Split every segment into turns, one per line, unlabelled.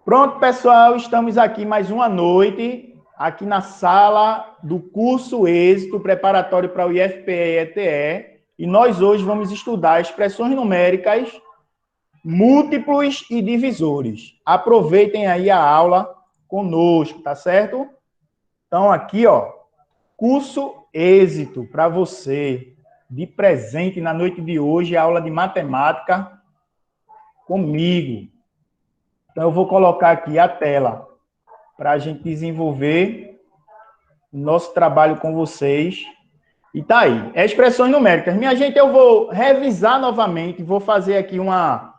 Pronto, pessoal, estamos aqui mais uma noite, aqui na sala do curso Êxito, preparatório para o IFPE e ETE, e nós hoje vamos estudar expressões numéricas, múltiplos e divisores. Aproveitem aí a aula conosco, tá certo? Então, aqui, ó, curso Êxito para você, de presente na noite de hoje, aula de matemática comigo. Então, eu vou colocar aqui a tela para a gente desenvolver o nosso trabalho com vocês. E tá aí, expressões numéricas. Minha gente, eu vou revisar novamente, vou fazer aqui uma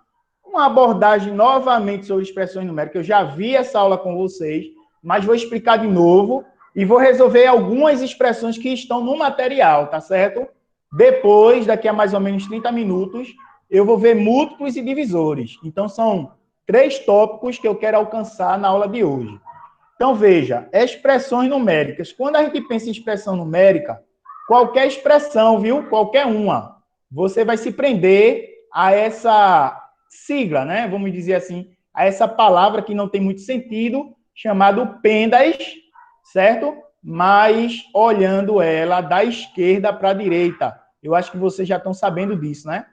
abordagem novamente sobre expressões numéricas. Eu já vi essa aula com vocês, mas vou explicar de novo e vou resolver algumas expressões que estão no material, tá certo? Depois, daqui a mais ou menos 30 minutos, eu vou ver múltiplos e divisores. Então, são 3 tópicos que eu quero alcançar na aula de hoje. Então, veja, expressões numéricas. Quando a gente pensa em expressão numérica, qualquer expressão, viu? Qualquer uma, você vai se prender a essa sigla, né? Vamos dizer assim, a essa palavra que não tem muito sentido, chamado pendas, certo? Mas olhando ela da esquerda para a direita. Eu acho que vocês já estão sabendo disso, né?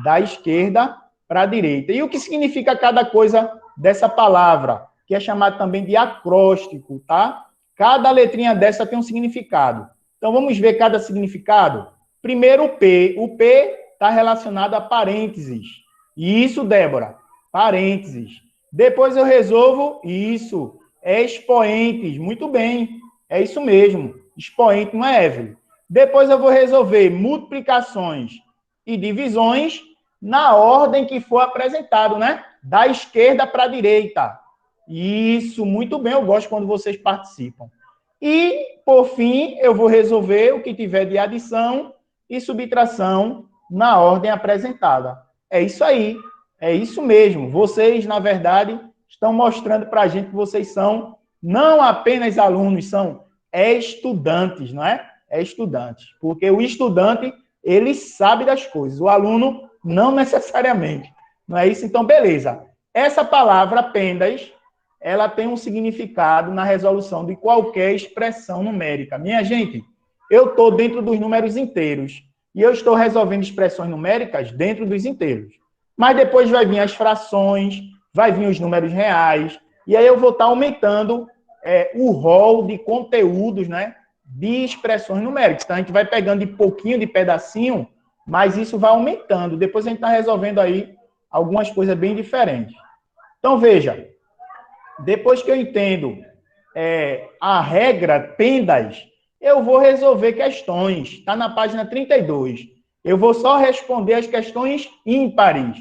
Da esquerda para a direita. E o que significa cada coisa dessa palavra, que é chamado também de acróstico, tá? Cada letrinha dessa tem um significado. Então, vamos ver cada significado. Primeiro, o P. O P está relacionado a parênteses. Isso, Débora, parênteses. Depois eu resolvo isso. É expoentes. Muito bem. É isso mesmo. Expoente, não é, Evelyn? Depois eu vou resolver multiplicações e divisões na ordem que for apresentado, né? Da esquerda para a direita. Isso, muito bem. Eu gosto quando vocês participam. E, por fim, eu vou resolver o que tiver de adição e subtração na ordem apresentada. É isso aí. É isso mesmo. Vocês, na verdade, estão mostrando para a gente que vocês são não apenas alunos, são estudantes, não é? É estudante. Porque o estudante, ele sabe das coisas. O aluno, não necessariamente. Não é isso? Então, beleza. Essa palavra, pendas, ela tem um significado na resolução de qualquer expressão numérica. Minha gente, eu estou dentro dos números inteiros e eu estou resolvendo expressões numéricas dentro dos inteiros. Mas depois vai vir as frações, vai vir os números reais, e aí eu vou estar aumentando o rol de conteúdos, né, de expressões numéricas. Então, a gente vai pegando de pouquinho, de pedacinho, mas isso vai aumentando. Depois a gente está resolvendo aí algumas coisas bem diferentes. Então, veja, depois que eu entendo a regra pendas, eu vou resolver questões. Está na página 32. Eu vou só responder as questões ímpares.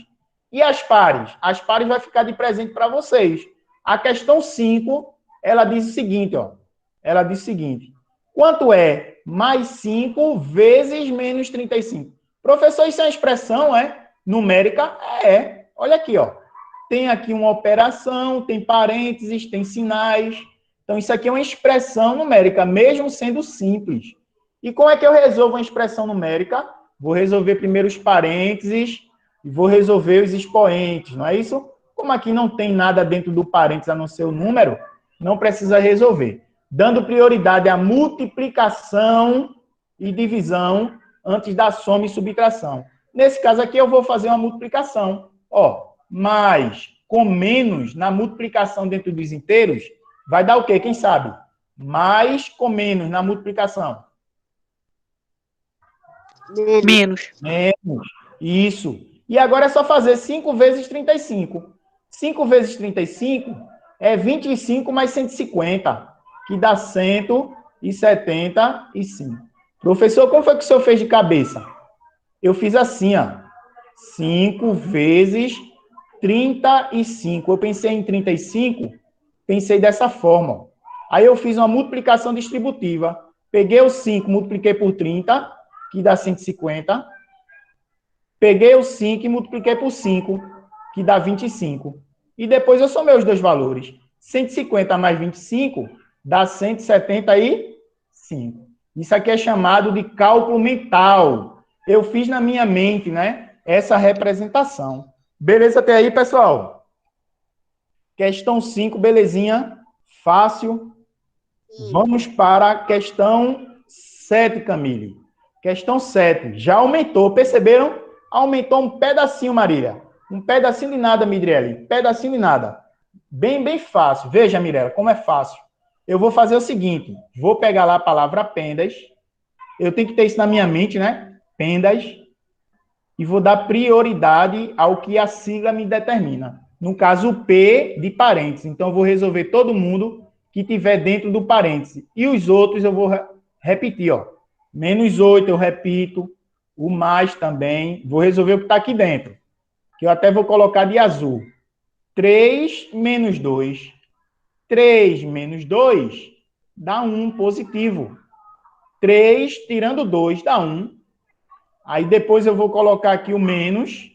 E as pares? As pares vai ficar de presente para vocês. A questão 5, ela diz o seguinte, ó. Ela diz o seguinte: quanto é mais 5 vezes menos 35? Professor, isso é uma expressão, numérica? É. Olha aqui, ó. Tem aqui uma operação, tem parênteses, tem sinais. Então, isso aqui é uma expressão numérica, mesmo sendo simples. E como é que eu resolvo uma expressão numérica? Vou resolver primeiro os parênteses e vou resolver os expoentes, não é isso? Como aqui não tem nada dentro do parênteses a não ser o número, não precisa resolver. Dando prioridade à multiplicação e divisão antes da soma e subtração. Nesse caso aqui, eu vou fazer uma multiplicação. Ó, mais com menos na multiplicação dentro dos inteiros, vai dar o quê? Quem sabe? Mais com menos na multiplicação.
Menos.
Menos. Isso. E agora é só fazer 5 vezes 35. 5 vezes 35 é 25 mais 150, que dá 175. Professor, como foi que o senhor fez de cabeça? Eu fiz assim, ó. 5 vezes 35. Eu pensei em 35, pensei dessa forma. Aí eu fiz uma multiplicação distributiva. Peguei o 5, multipliquei por 30, que dá 150. Peguei o 5 e multipliquei por 5, que dá 25. E depois eu somei os dois valores. 150 mais 25 dá 175. Isso aqui é chamado de cálculo mental. Eu fiz na minha mente, né, essa representação. Beleza até aí, pessoal? Questão 5, belezinha? Fácil. Vamos para a questão 7, Camille. Questão 7. Já aumentou, perceberam? Aumentou um pedacinho, Marília. Um pedacinho de nada, Midriele. Pedacinho de nada. Bem fácil. Veja, Mirella, como é fácil. Eu vou fazer o seguinte. Vou pegar lá a palavra pendas. Eu tenho que ter isso na minha mente, né? Pendas. E vou dar prioridade ao que a sigla me determina. No caso, o P de parênteses. Então, eu vou resolver todo mundo que tiver dentro do parêntese. E os outros eu vou repetir, ó. -8 eu repito. O mais também. Vou resolver o que está aqui dentro. Que eu até vou colocar de azul. 3 menos 2. 3 menos 2 dá 1 positivo. 3 tirando 2 dá 1. Aí depois eu vou colocar aqui o menos,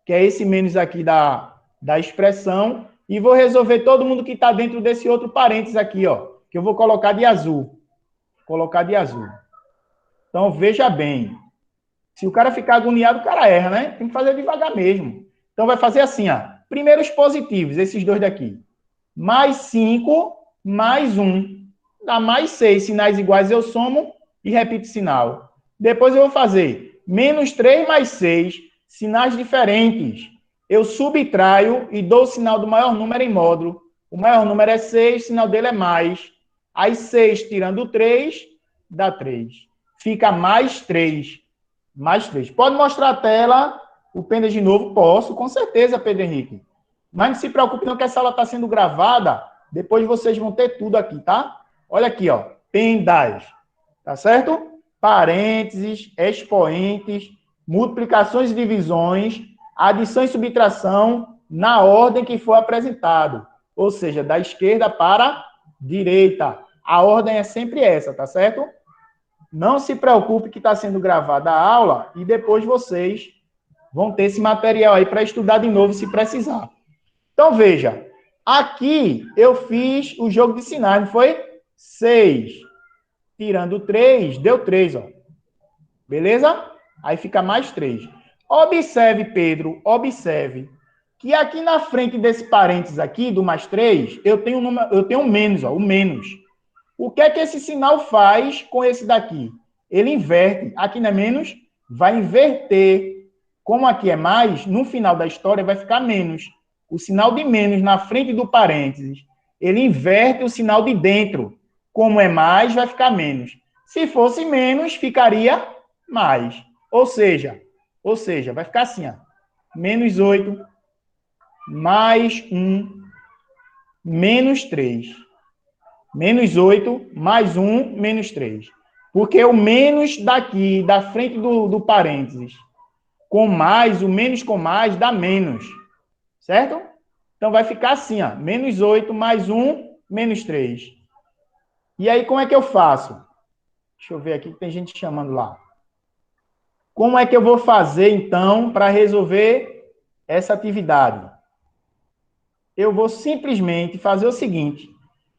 que é esse menos aqui da expressão, e vou resolver todo mundo que está dentro desse outro parênteses aqui, ó, que eu vou colocar de azul. Colocar de azul. Então, veja bem. Se o cara ficar agoniado, o cara erra, né? Tem que fazer devagar mesmo. Então, vai fazer assim, ó. Primeiros positivos, esses dois daqui. Mais 5, mais 1. Dá mais 6. Sinais iguais eu somo e repito sinal. Depois eu vou fazer menos 3 mais 6. Sinais diferentes. Eu subtraio e dou o sinal do maior número em módulo. O maior número é 6, o sinal dele é mais. Aí 6 tirando 3, dá 3. Fica mais 3. Mais 3. Pode mostrar a tela, o Pendas de novo? Posso, com certeza, Pedro Henrique. Mas não se preocupe não que essa aula está sendo gravada. Depois vocês vão ter tudo aqui, tá? Olha aqui, ó. Pendas. Tá certo? Parênteses, expoentes, multiplicações e divisões, adição e subtração na ordem que for apresentado. Ou seja, da esquerda para a direita. A ordem é sempre essa, tá certo? Não se preocupe que está sendo gravada a aula e depois vocês vão ter esse material aí para estudar de novo se precisar. Então, veja. Aqui eu fiz o jogo de sinais, não foi? 6 tirando 3, deu 3, ó. Beleza? Aí fica mais 3. Observe, Pedro, observe que aqui na frente desse parênteses aqui, do mais 3, eu tenho um menos, ó, o menos. O que é que esse sinal faz com esse daqui? Ele inverte. Aqui não é menos, vai inverter. Como aqui é mais, no final da história vai ficar menos. O sinal de menos na frente do parênteses, ele inverte o sinal de dentro. Como é mais, vai ficar menos. Se fosse menos, ficaria mais. Ou seja, vai ficar assim, ó. Menos 8, mais 1, menos 3. Menos 8, mais 1, menos 3. Porque o menos daqui, da frente do parênteses, com mais, o menos com mais, dá menos. Certo? Então, vai ficar assim, ó. Menos 8, mais 1, menos 3. E aí, como é que eu faço? Deixa eu ver aqui, que tem gente chamando lá. Como é que eu vou fazer, então, para resolver essa atividade? Eu vou simplesmente fazer o seguinte.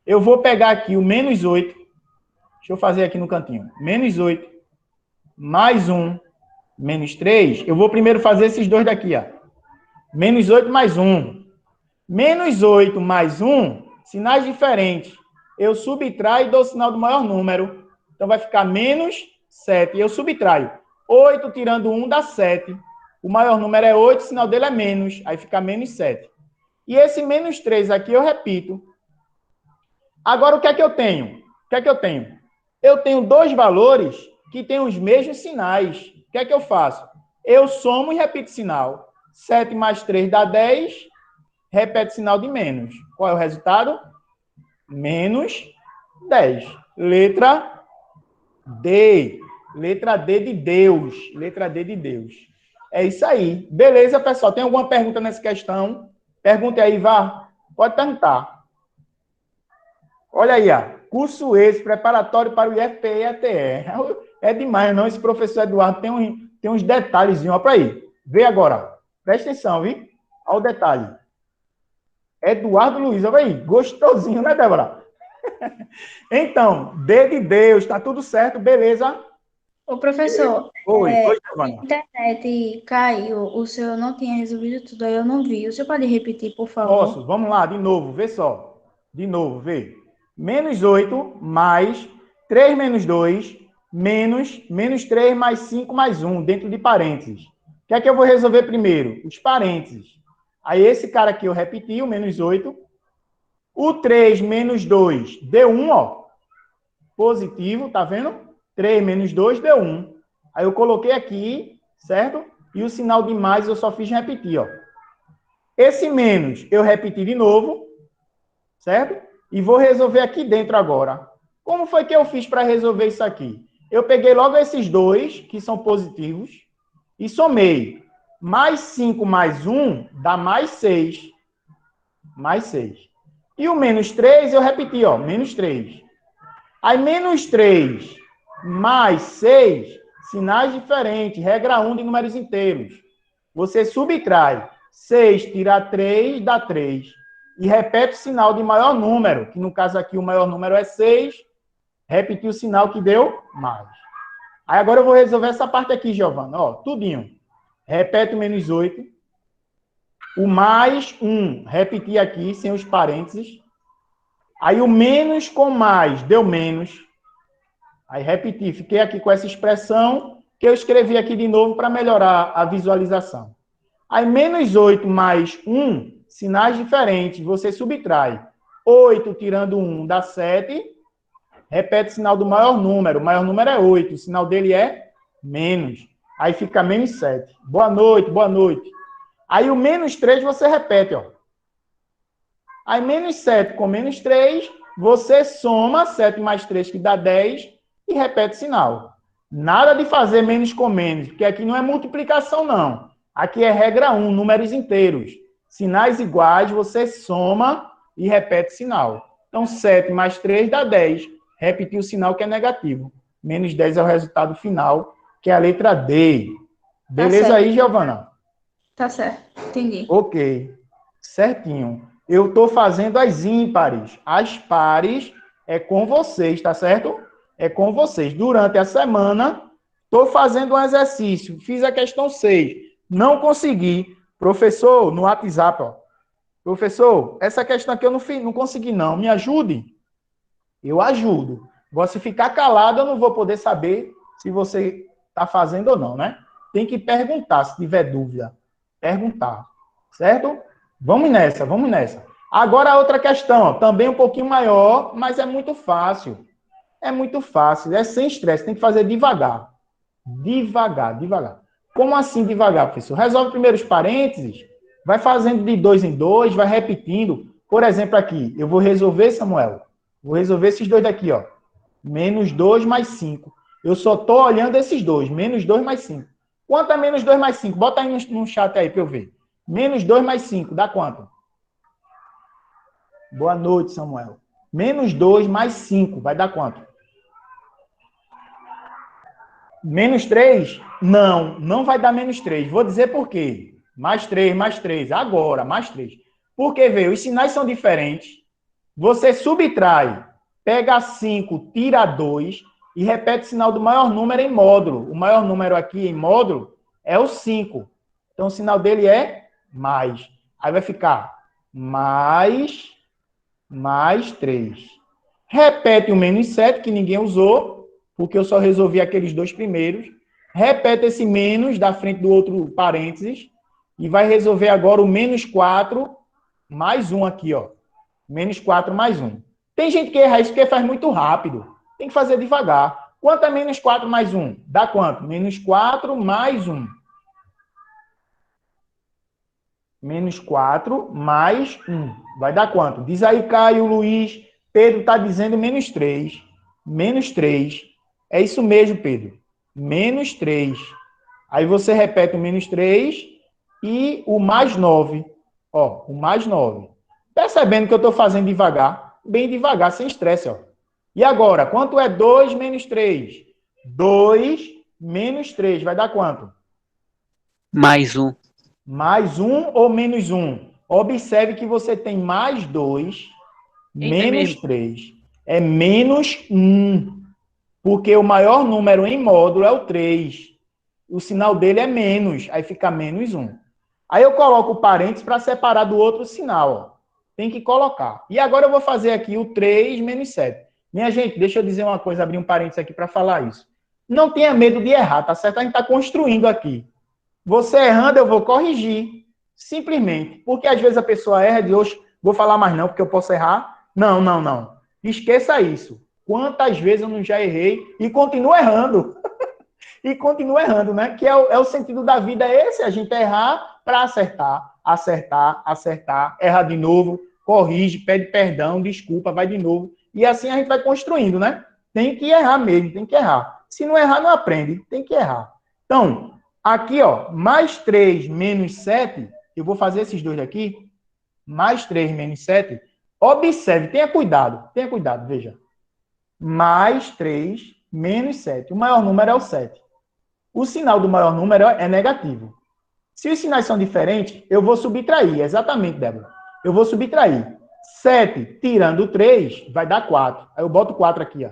Eu vou pegar aqui o menos 8. Deixa eu fazer aqui no cantinho. Menos 8, mais 1, menos 3. Eu vou primeiro fazer esses dois daqui, ó. Menos 8 mais 1. Menos 8 mais 1, sinais diferentes. Eu subtraio e dou o sinal do maior número. Então, vai ficar menos 7. Eu subtraio. 8 tirando 1 dá 7. O maior número é 8, o sinal dele é menos. Aí fica menos 7. E esse menos 3 aqui eu repito. Agora, o que é que eu tenho? Eu tenho dois valores que têm os mesmos sinais. O que é que eu faço? Eu somo e repito sinal. 7 mais 3 dá 10. Repete sinal de menos. Qual é o resultado? Menos 10. Letra D. Letra D de Deus. Letra D de Deus. É isso aí. Beleza, pessoal? Tem alguma pergunta nessa questão? Pergunte aí, Vá. Pode perguntar. Olha aí, ó. Curso esse, preparatório para o IFPE e ATE. É demais, não? Esse professor Eduardo tem uns detalhezinhos. Olha para aí. Vê agora. Presta atenção, viu? Olha o detalhe. Eduardo Luiz, olha aí. Gostosinho, né, Débora? Então, D de Deus, tá tudo certo, beleza?
Ô, professor,
Oi,
a
Giovana.
internet caiu, o senhor não tinha resolvido tudo, aí eu não vi. O senhor pode repetir, por
Posso?
favor?
Vamos lá, de novo, vê só. De novo, vê. Menos 8 mais 3 menos 2 menos 3 mais 5 mais um dentro de parênteses. O que é que eu vou resolver primeiro? Os parênteses. Aí esse cara aqui eu repeti, o menos 8. O 3 menos 2 deu 1, ó. Positivo, tá vendo? 3 menos 2 deu 1. Aí eu coloquei aqui, certo? E o sinal de mais eu só fiz repetir, ó. Esse menos eu repeti de novo, certo? E vou resolver aqui dentro agora. Como foi que eu fiz para resolver isso aqui? Eu peguei logo esses dois, que são positivos, e somei. Mais 5 mais 1 dá mais 6. Mais 6. E o menos 3 eu repeti, ó, menos 3. Aí menos 3 mais 6, sinais diferentes, regra 1 de números inteiros. Você subtrai 6 tirar 3 dá 3. E repete o sinal de maior número, que no caso aqui o maior número é 6. Repetir o sinal que deu mais. Aí agora eu vou resolver essa parte aqui, Giovana. Ó, tudinho. Repete o menos 8. O mais 1, repetir aqui, sem os parênteses. Aí o menos com mais deu menos. Aí repeti, fiquei aqui com essa expressão que eu escrevi aqui de novo para melhorar a visualização. Aí menos 8 mais 1, sinais diferentes, você subtrai. 8 tirando 1 dá 7. Repete o sinal do maior número. O maior número é 8, o sinal dele é menos. Aí fica menos 7. Boa noite, boa noite. Aí o menos 3 você repete, ó. Aí menos 7 com menos 3, você soma 7 mais 3 que dá 10 e repete o sinal. Nada de fazer menos com menos, porque aqui não é multiplicação, não. Aqui é regra 1, números inteiros. Sinais iguais, você soma e repete o sinal. Então, 7 mais 3 dá 10. Repetir o sinal que é negativo. Menos 10 é o resultado final, que é a letra D.
Tá
Beleza
certo,
aí, Giovana?
tá certo. Entendi.
Ok. Certinho. Eu estou fazendo as ímpares. As pares é com vocês, tá certo? É com vocês. Durante a semana, estou fazendo um exercício. Fiz a questão 6. Não consegui. Professor, no WhatsApp, ó. Professor, essa questão aqui eu não consegui, não. Me ajude? Eu ajudo. Agora, se ficar calado, eu não vou poder saber se você está fazendo ou não, né? Tem que perguntar, se tiver dúvida. Perguntar. Certo? Vamos nessa, vamos nessa. Agora, a outra questão, ó, também um pouquinho maior, mas é muito fácil. É muito fácil, é sem estresse, tem que fazer devagar. Devagar, devagar. Como assim devagar, professor? Resolve primeiro os parênteses, vai fazendo de dois em dois, vai repetindo. Por exemplo, aqui, eu vou resolver, Samuel, vou resolver esses dois daqui, ó. Menos 2 mais 5. Eu só estou olhando esses dois, menos 2 mais 5. Quanto é menos 2 mais 5? Bota aí no chat aí para eu ver. Menos 2 mais 5, dá quanto? Boa noite, Samuel. Menos 2 mais 5, vai dar quanto? Menos 3? Não, não vai dar menos 3. Vou dizer por quê. Mais 3. Agora, mais 3. Porque, veio, os sinais são diferentes. Você subtrai, pega 5, tira 2 e repete o sinal do maior número em módulo. O maior número aqui em módulo é o 5. Então, o sinal dele é mais. Aí vai ficar mais 3. Repete o menos 7, que ninguém usou, porque eu só resolvi aqueles dois primeiros. Repete esse menos da frente do outro parênteses e vai resolver agora o menos 4 mais 1 aqui, ó. Menos 4 mais 1. Tem gente que erra isso porque faz muito rápido. Tem que fazer devagar. Quanto é menos 4 mais 1? Dá quanto? Menos 4 mais 1. Menos 4 mais 1. Vai dar quanto? Diz aí, Caio, Luiz. Pedro está dizendo menos 3. Menos 3. É isso mesmo, Pedro. Menos 3. Aí você repete o menos 3 e o mais 9. Ó, o mais 9. Percebendo que eu estou fazendo devagar? Bem devagar, sem estresse, ó. E agora, quanto é 2 menos 3? 2 menos 3 vai dar quanto?
Mais um.
Mais 1 ou menos 1? Observe que você tem mais 2,
Eita,
menos
mesmo.
3. É menos 1. Porque o maior número em módulo é o 3. O sinal dele é menos, aí fica menos 1. Aí eu coloco o parênteses para separar do outro sinal, ó. Tem que colocar. E agora eu vou fazer aqui o 3 menos 7. Minha gente, deixa eu dizer uma coisa, abrir um parênteses aqui para falar isso. Não tenha medo de errar, tá certo? A gente está construindo aqui. Você errando, eu vou corrigir. Simplesmente. Porque às vezes a pessoa erra de hoje, vou falar mais não, porque eu posso errar. Não, não, não. Esqueça isso. Quantas vezes eu não já errei e continuo errando. E continuo errando, né? Que é o sentido da vida esse, a gente errar para acertar, acertar, acertar, errar de novo, corrige, pede perdão, desculpa, vai de novo. E assim a gente vai construindo, né? Tem que errar mesmo, tem que errar. Se não errar, não aprende, tem que errar. Então, aqui, ó, mais 3 menos 7, eu vou fazer esses dois daqui, mais 3 menos 7, observe, tenha cuidado, veja. Mais 3 menos 7. O maior número é o 7. O sinal do maior número é negativo. Se os sinais são diferentes, eu vou subtrair. Exatamente, Débora. Eu vou subtrair. 7 tirando 3 vai dar 4. Aí eu boto 4 aqui, ó.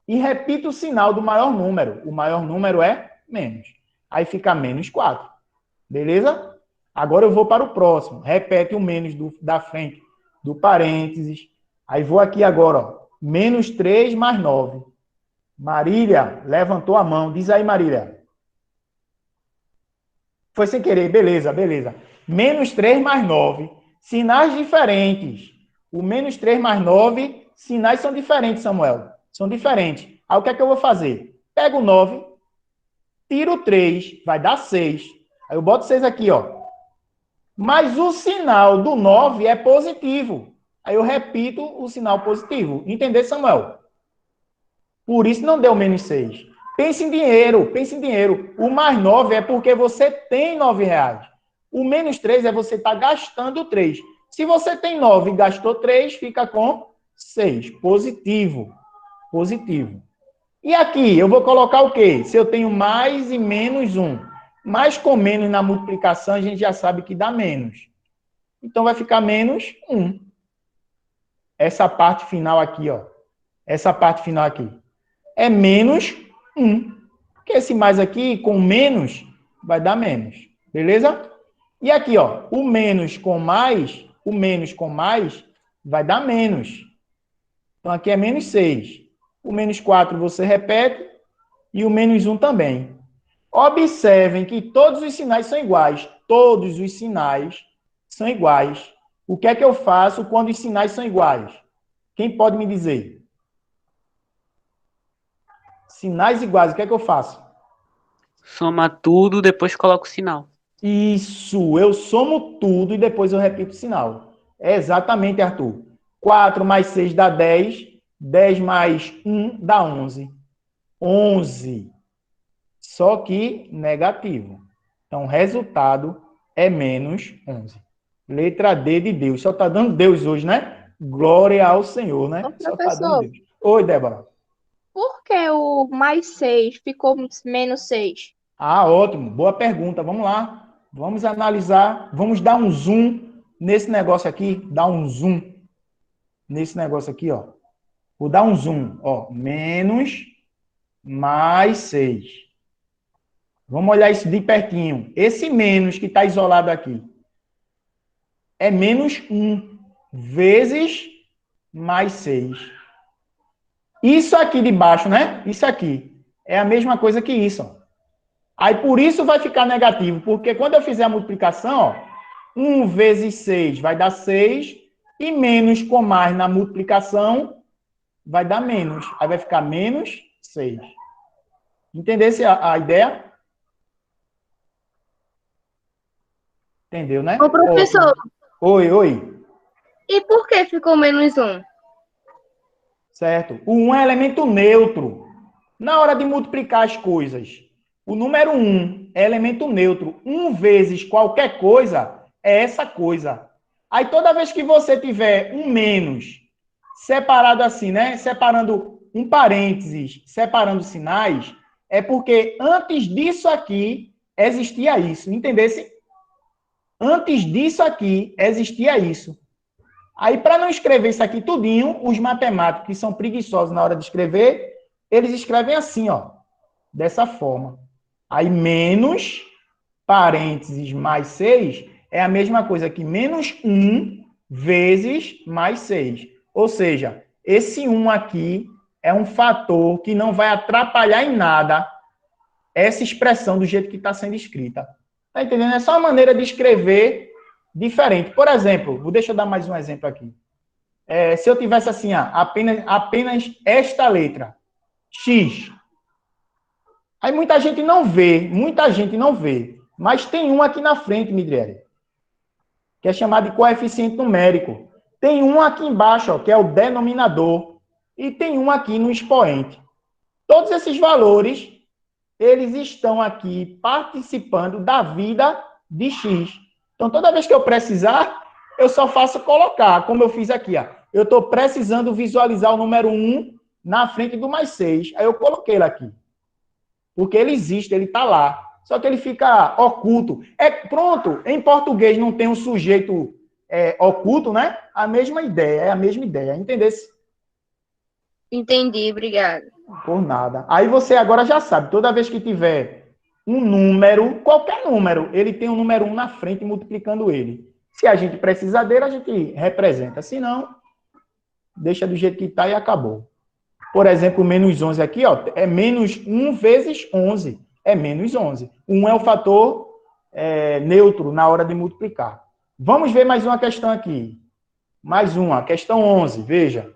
E repito o sinal do maior número. O maior número é menos. Aí fica menos 4. Beleza? Agora eu vou para o próximo. Repete o menos da frente do parênteses. Aí vou aqui agora, ó. Menos 3 mais 9. Marília levantou a mão. Diz aí, Marília. Foi sem querer. Beleza, beleza. Menos 3 mais 9. Sinais diferentes. O menos 3 mais 9, sinais são diferentes, Samuel. São diferentes. Aí o que é que eu vou fazer? Pego o 9, tiro o 3, vai dar 6. Aí eu boto 6 aqui, ó. Mas o sinal do 9 é positivo. Aí eu repito o sinal positivo. Entendeu, Samuel? Por isso não deu menos 6. Pense em dinheiro, pense em dinheiro. O mais 9 é porque você tem R$ 9. O menos 3 é você estar gastando 3. Se você tem 9 e gastou 3, fica com 6. Positivo. Positivo. E aqui, eu vou colocar o quê? Se eu tenho mais e menos 1. Mais com menos na multiplicação, a gente já sabe que dá menos. Então, vai ficar menos 1. Essa parte final aqui, ó. Essa parte final aqui. É menos 1. Porque esse mais aqui, com menos, vai dar menos. Beleza? E aqui, ó. O menos com mais vai dar menos. Então, aqui é menos 6. O menos 4 você repete. E o menos 1 também. Observem que todos os sinais são iguais. Todos os sinais são iguais. O que é que eu faço quando os sinais são iguais? Quem pode me dizer? Sinais iguais, o que é que eu faço?
Soma tudo, depois coloca o sinal.
Isso, eu somo tudo e depois eu repito o sinal. É exatamente, Arthur. 4 mais 6 dá 10. 10 mais 1 dá 11. 11. Só que negativo. Então, o resultado é menos 11. Letra D de Deus. Só está dando Deus hoje, né? Glória ao Senhor, né?
Ô,
Só está dando
professor,
Deus. Oi, Débora.
por que o mais 6 ficou menos 6?
Ah, ótimo. Boa pergunta. Vamos lá. Vamos analisar. Vamos dar um zoom nesse negócio aqui. Dar um zoom nesse negócio aqui, ó. Vou dar um zoom. Ó, menos mais 6. Vamos olhar isso de pertinho. Esse menos que está isolado aqui é menos 1 vezes mais 6. Isso aqui de baixo, né? Isso aqui é a mesma coisa que isso, ó. Aí, por isso, vai ficar negativo, porque quando eu fizer a multiplicação, ó, 1 vezes 6 vai dar 6, e menos com mais na multiplicação vai dar menos. Aí vai ficar menos 6. Entendesse a ideia? Entendeu, né?
Ô, professor,
Ótimo. Oi.
e por que ficou menos 1?
Certo. O 1 é elemento neutro. Na hora de multiplicar as coisas, o número 1 é elemento neutro. 1 vezes qualquer coisa é essa coisa. Aí toda vez que você tiver um menos separado assim, né? Separando um parênteses, separando sinais, é porque antes disso aqui existia isso. Entendesse? Antes disso aqui existia isso. Aí, para não escrever isso aqui tudinho, os matemáticos que são preguiçosos na hora de escrever, eles escrevem assim, ó, dessa forma. Aí, menos parênteses mais 6 é a mesma coisa que menos 1 vezes mais 6. Ou seja, esse 1 aqui é um fator que não vai atrapalhar em nada essa expressão do jeito que está sendo escrita. Tá entendendo? É só uma maneira de escrever diferente. Por exemplo, deixa eu dar mais um exemplo aqui. Se eu tivesse assim, apenas esta letra, X. Aí muita gente não vê, mas tem um aqui na frente, Midriele, que é chamado de coeficiente numérico. Tem um aqui embaixo, ó, que é o denominador, e tem um aqui no expoente. Todos esses valores, eles estão aqui participando da vida de X. Então, toda vez que eu precisar, eu só faço colocar, como eu fiz aqui, ó. Eu estou precisando visualizar o número 1 na frente do mais 6. Aí eu coloquei ele aqui. Porque ele existe, ele está lá. Só que ele fica oculto. Pronto, em português não tem um sujeito oculto, né? A mesma ideia, entendeu?
Entendi, obrigado.
Por nada. Aí você agora já sabe, toda vez que tiver um número, qualquer número, ele tem um número 1 na frente multiplicando ele. Se a gente precisar dele, a gente representa. Se não, deixa do jeito que está e acabou. Por exemplo, menos 11 aqui, ó, é menos 1 vezes 11. É menos 11. 1 é o fator neutro na hora de multiplicar. Vamos ver mais uma questão aqui. Mais uma, questão 11, veja.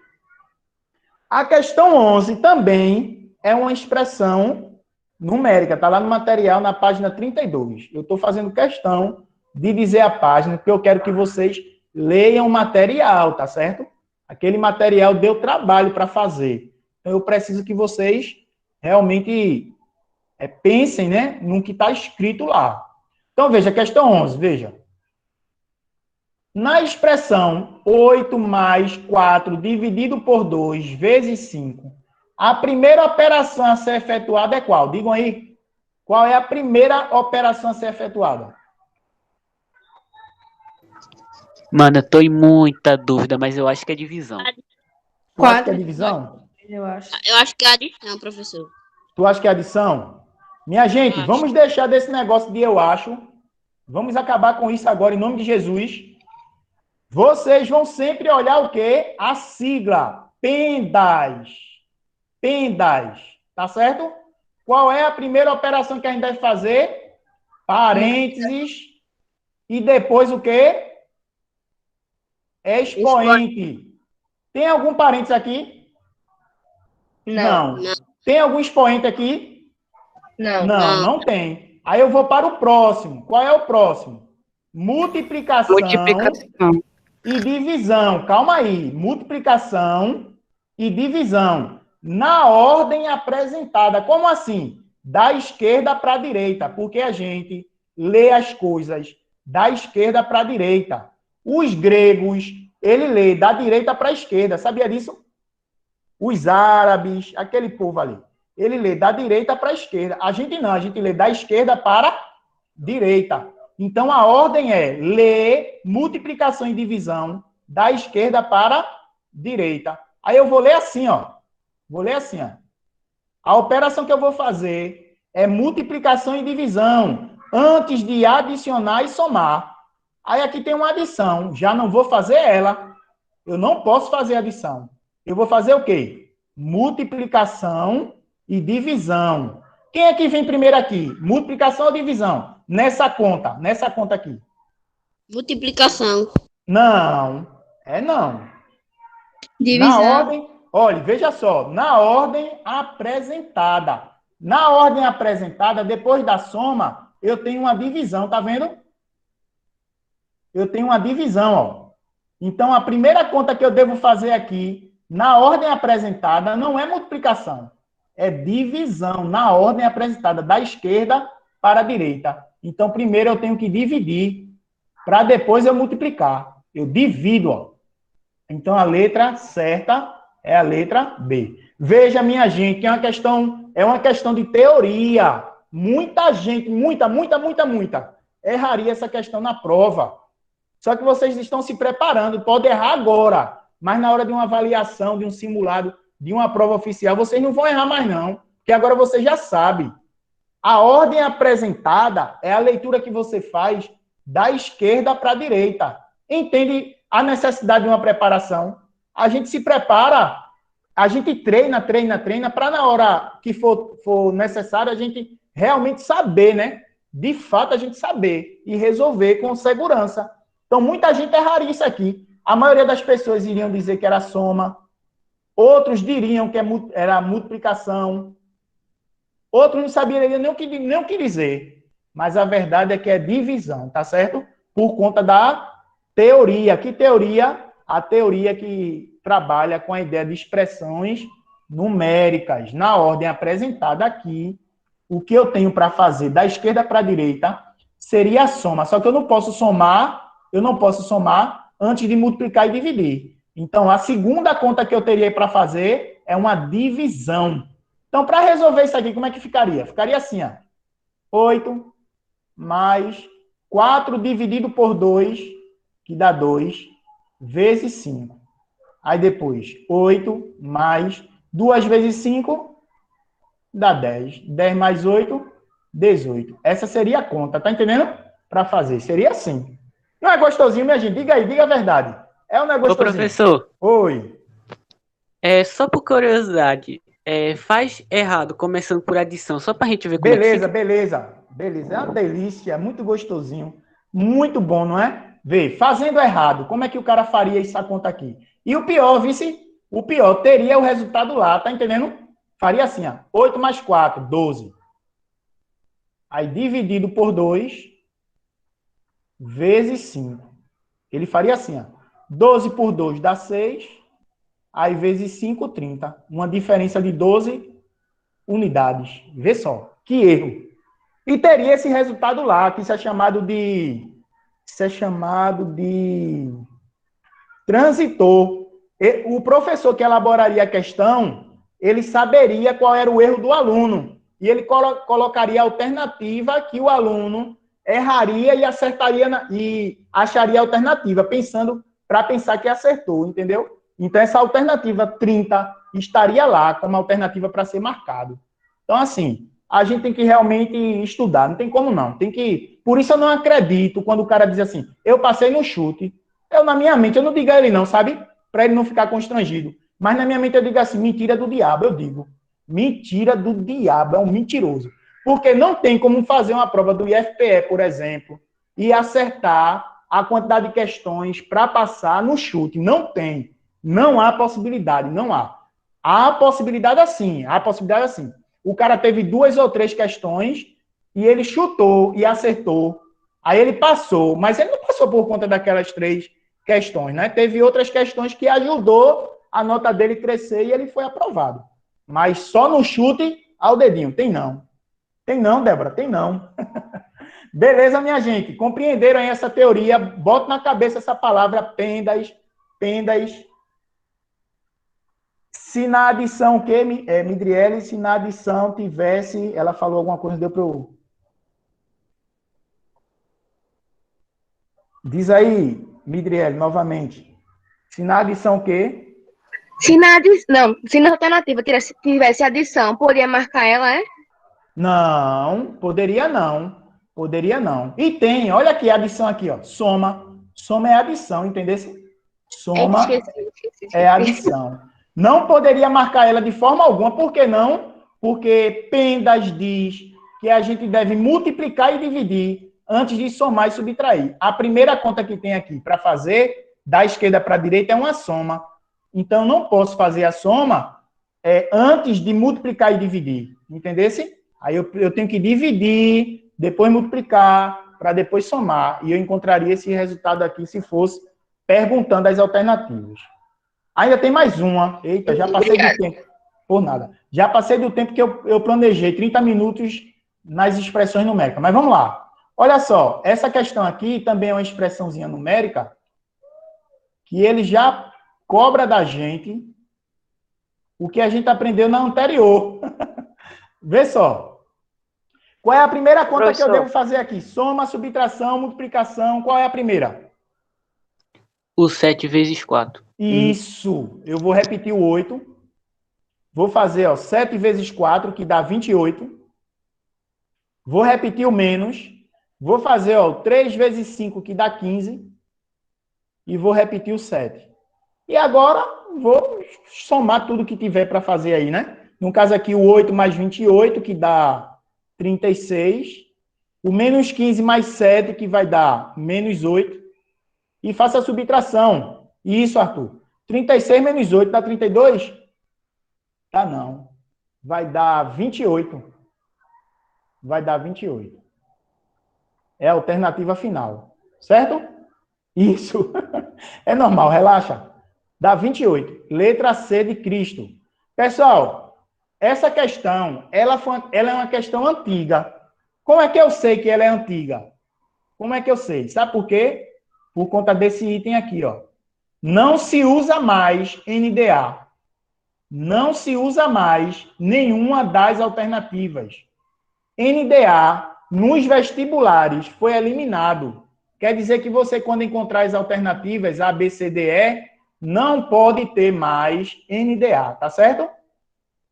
A questão 11 também é uma expressão numérica, está lá no material, na página 32. Eu estou fazendo questão de dizer a página, porque eu quero que vocês leiam o material, tá certo? Aquele material deu trabalho para fazer. Então, eu preciso que vocês realmente pensem, né, no que está escrito lá. Então, veja, questão 11, veja. Na expressão 8 mais 4 dividido por 2 vezes 5, a primeira operação a ser efetuada é qual? Digam aí. Qual é a primeira operação a ser efetuada?
Mano, eu tô em muita dúvida, mas eu acho que é divisão.
Tu acha que é divisão?
Eu acho.
Eu acho que é adição, professor.
Tu acha que é adição? Minha gente, vamos deixar desse negócio de eu acho. Vamos acabar com isso agora, em nome de Jesus. Vocês vão sempre olhar o quê? A sigla. PENDAS. PENDAS. Tá certo? Qual é a primeira operação que a gente deve fazer? Parênteses. E depois o quê? Expoente. Tem algum parênteses aqui?
Não.
Tem algum expoente aqui?
Não.
Não tem. Aí eu vou para o próximo. Qual é o próximo? Multiplicação e divisão. Calma aí. Multiplicação e divisão. Na ordem apresentada. Como assim? Da esquerda para a direita. Porque a gente lê as coisas da esquerda para a direita. Os gregos, ele lê da direita para a esquerda. Sabia disso? Os árabes, aquele povo ali. Ele lê da direita para a esquerda. A gente não, a gente lê da esquerda para a direita. Então, a ordem é ler multiplicação e divisão da esquerda para a direita. Aí eu vou ler assim, ó. Vou ler assim, ó. A operação que eu vou fazer é multiplicação e divisão antes de adicionar e somar. Aí aqui tem uma adição. Já não vou fazer ela. Eu não posso fazer adição. Eu vou fazer o quê? Multiplicação e divisão. Quem é que vem primeiro aqui? Multiplicação ou divisão? Nessa conta aqui.
Multiplicação.
Não.
Divisão.
Na ordem, olha, veja só, na ordem apresentada. Na ordem apresentada, depois da soma, eu tenho uma divisão, tá vendo? Eu tenho uma divisão, ó. Então, a primeira conta que eu devo fazer aqui, na ordem apresentada, não é multiplicação. É divisão, na ordem apresentada, da esquerda para a direita. Então, primeiro eu tenho que dividir, para depois eu multiplicar. Eu divido, ó. Então, a letra certa é a letra B. Veja, minha gente, que é uma questão de teoria. Muita gente, muita, erraria essa questão na prova. Só que vocês estão se preparando, pode errar agora, mas na hora de uma avaliação, de um simulado, de uma prova oficial, vocês não vão errar mais não, porque agora você já sabe. A ordem apresentada é a leitura que você faz da esquerda para a direita. Entende a necessidade de uma preparação? A gente se prepara, a gente treina para na hora que for necessário a gente realmente saber, né? De fato, a gente saber e resolver com segurança. Então, muita gente erraria isso aqui. A maioria das pessoas iriam dizer que era soma, outros diriam que era multiplicação, outros não saberiam nem o que dizer. Mas a verdade é que é divisão, tá certo? Por conta da teoria. Que teoria? A teoria que trabalha com a ideia de expressões numéricas. Na ordem apresentada aqui, o que eu tenho para fazer da esquerda para a direita seria a soma. Só que eu não posso somar antes de multiplicar e dividir. Então, a segunda conta que eu teria para fazer é uma divisão. Então, para resolver isso aqui, como é que ficaria? Ficaria assim, ó. 8 mais 4 dividido por 2, que dá 2, vezes 5. Aí depois, 8 mais 2 vezes 5, dá 10. 10 mais 8, 18. Essa seria a conta, tá entendendo? Para fazer. Seria assim. Não é gostosinho, minha gente? Diga aí, diga a verdade. É ou não é
Ô,
gostosinho?
professor,
Oi.
só por curiosidade, faz errado começando por adição, só pra gente ver como é que
Beleza,
fica.
beleza. Beleza. É uma delícia, é muito gostosinho. Muito bom, não é? Vê, fazendo errado, como é que o cara faria essa conta aqui? E o pior, vice, o pior, teria o resultado lá, tá entendendo? Faria assim, ó. 8 mais 4, 12. Aí dividido por 2, vezes 5. Ele faria assim, ó. 12 por 2 dá 6. Aí vezes 5, 30. Uma diferença de 12 unidades. Vê só, que erro. E teria esse resultado lá, que isso é chamado de transitor. O professor que elaboraria a questão, ele saberia qual era o erro do aluno. E ele colocaria a alternativa que o aluno erraria e acertaria e acharia a alternativa, para pensar que acertou, entendeu? Então, essa alternativa 30 estaria lá como alternativa para ser marcado. Então, assim, a gente tem que realmente estudar, não tem como não. Tem que. Por isso eu não acredito quando o cara diz assim, eu passei no chute. Na minha mente, eu não digo a ele não, sabe? Para ele não ficar constrangido. Mas na minha mente eu digo assim, mentira do diabo, eu digo. Mentira do diabo, é um mentiroso. Porque não tem como fazer uma prova do IFPE, por exemplo, e acertar a quantidade de questões para passar no chute. Não tem. Não há possibilidade, não há. Há possibilidade assim, O cara teve 2 ou 3 questões e ele chutou e acertou. Aí ele passou, mas ele não passou por conta daquelas 3 questões, né? Teve outras questões que ajudou a nota dele crescer e ele foi aprovado. Mas só no chute ao dedinho. Tem não. Tem não, Débora, tem não. Beleza, minha gente? Compreenderam aí essa teoria? Bota na cabeça essa palavra pendas. Se na adição, Midriele, se na adição tivesse... Ela falou alguma coisa, deu para eu... Diz aí, Midriele, novamente. Se na adição o quê?
Se na alternativa tivesse adição, poderia marcar ela, é?
Não, poderia não. Poderia não. E tem, olha aqui, a adição aqui, ó. Soma. Soma é adição, entendeu? Soma
Esqueci.
é adição. Não poderia marcar ela de forma alguma. Por que não? Porque Pendas diz que a gente deve multiplicar e dividir antes de somar e subtrair. A primeira conta que tem aqui para fazer, da esquerda para a direita, é uma soma. Então, não posso fazer a soma antes de multiplicar e dividir. Entendesse? Aí eu tenho que dividir, depois multiplicar, para depois somar. E eu encontraria esse resultado aqui se fosse perguntando as alternativas. Ainda tem mais uma. Eita, já passei do tempo. Por nada. Já passei do tempo que eu planejei, 30 minutos nas expressões numéricas. Mas vamos lá. Olha só, essa questão aqui também é uma expressãozinha numérica que ele já cobra da gente o que a gente aprendeu na anterior. Vê só. Qual é a primeira conta
Professor,
que eu devo fazer aqui? Soma, subtração, multiplicação. Qual é a primeira?
o 7 vezes 4.
Isso. Eu vou repetir o 8. Vou fazer, ó, 7 vezes 4, que dá 28. Vou repetir o menos. Vou fazer, ó, 3 vezes 5, que dá 15. E vou repetir o 7. E agora, vou somar tudo que tiver para fazer aí, né? No caso aqui, o 8 mais 28, que dá 36. O menos 15 mais 7, que vai dar menos 8. E faça a subtração. Isso, Arthur. 36 menos 8 dá 32? Tá, não. Vai dar 28. Vai dar 28. É a alternativa final. Certo? Isso. É normal, relaxa. Dá 28. Letra C de Cristo. Pessoal, essa questão, ela é uma questão antiga. Como é que eu sei que ela é antiga? Como é que eu sei? Sabe por quê? Por conta desse item aqui, ó. Não se usa mais NDA. Não se usa mais nenhuma das alternativas. NDA, nos vestibulares, foi eliminado. Quer dizer que você, quando encontrar as alternativas A, B, C, D, E, não pode ter mais NDA, tá certo?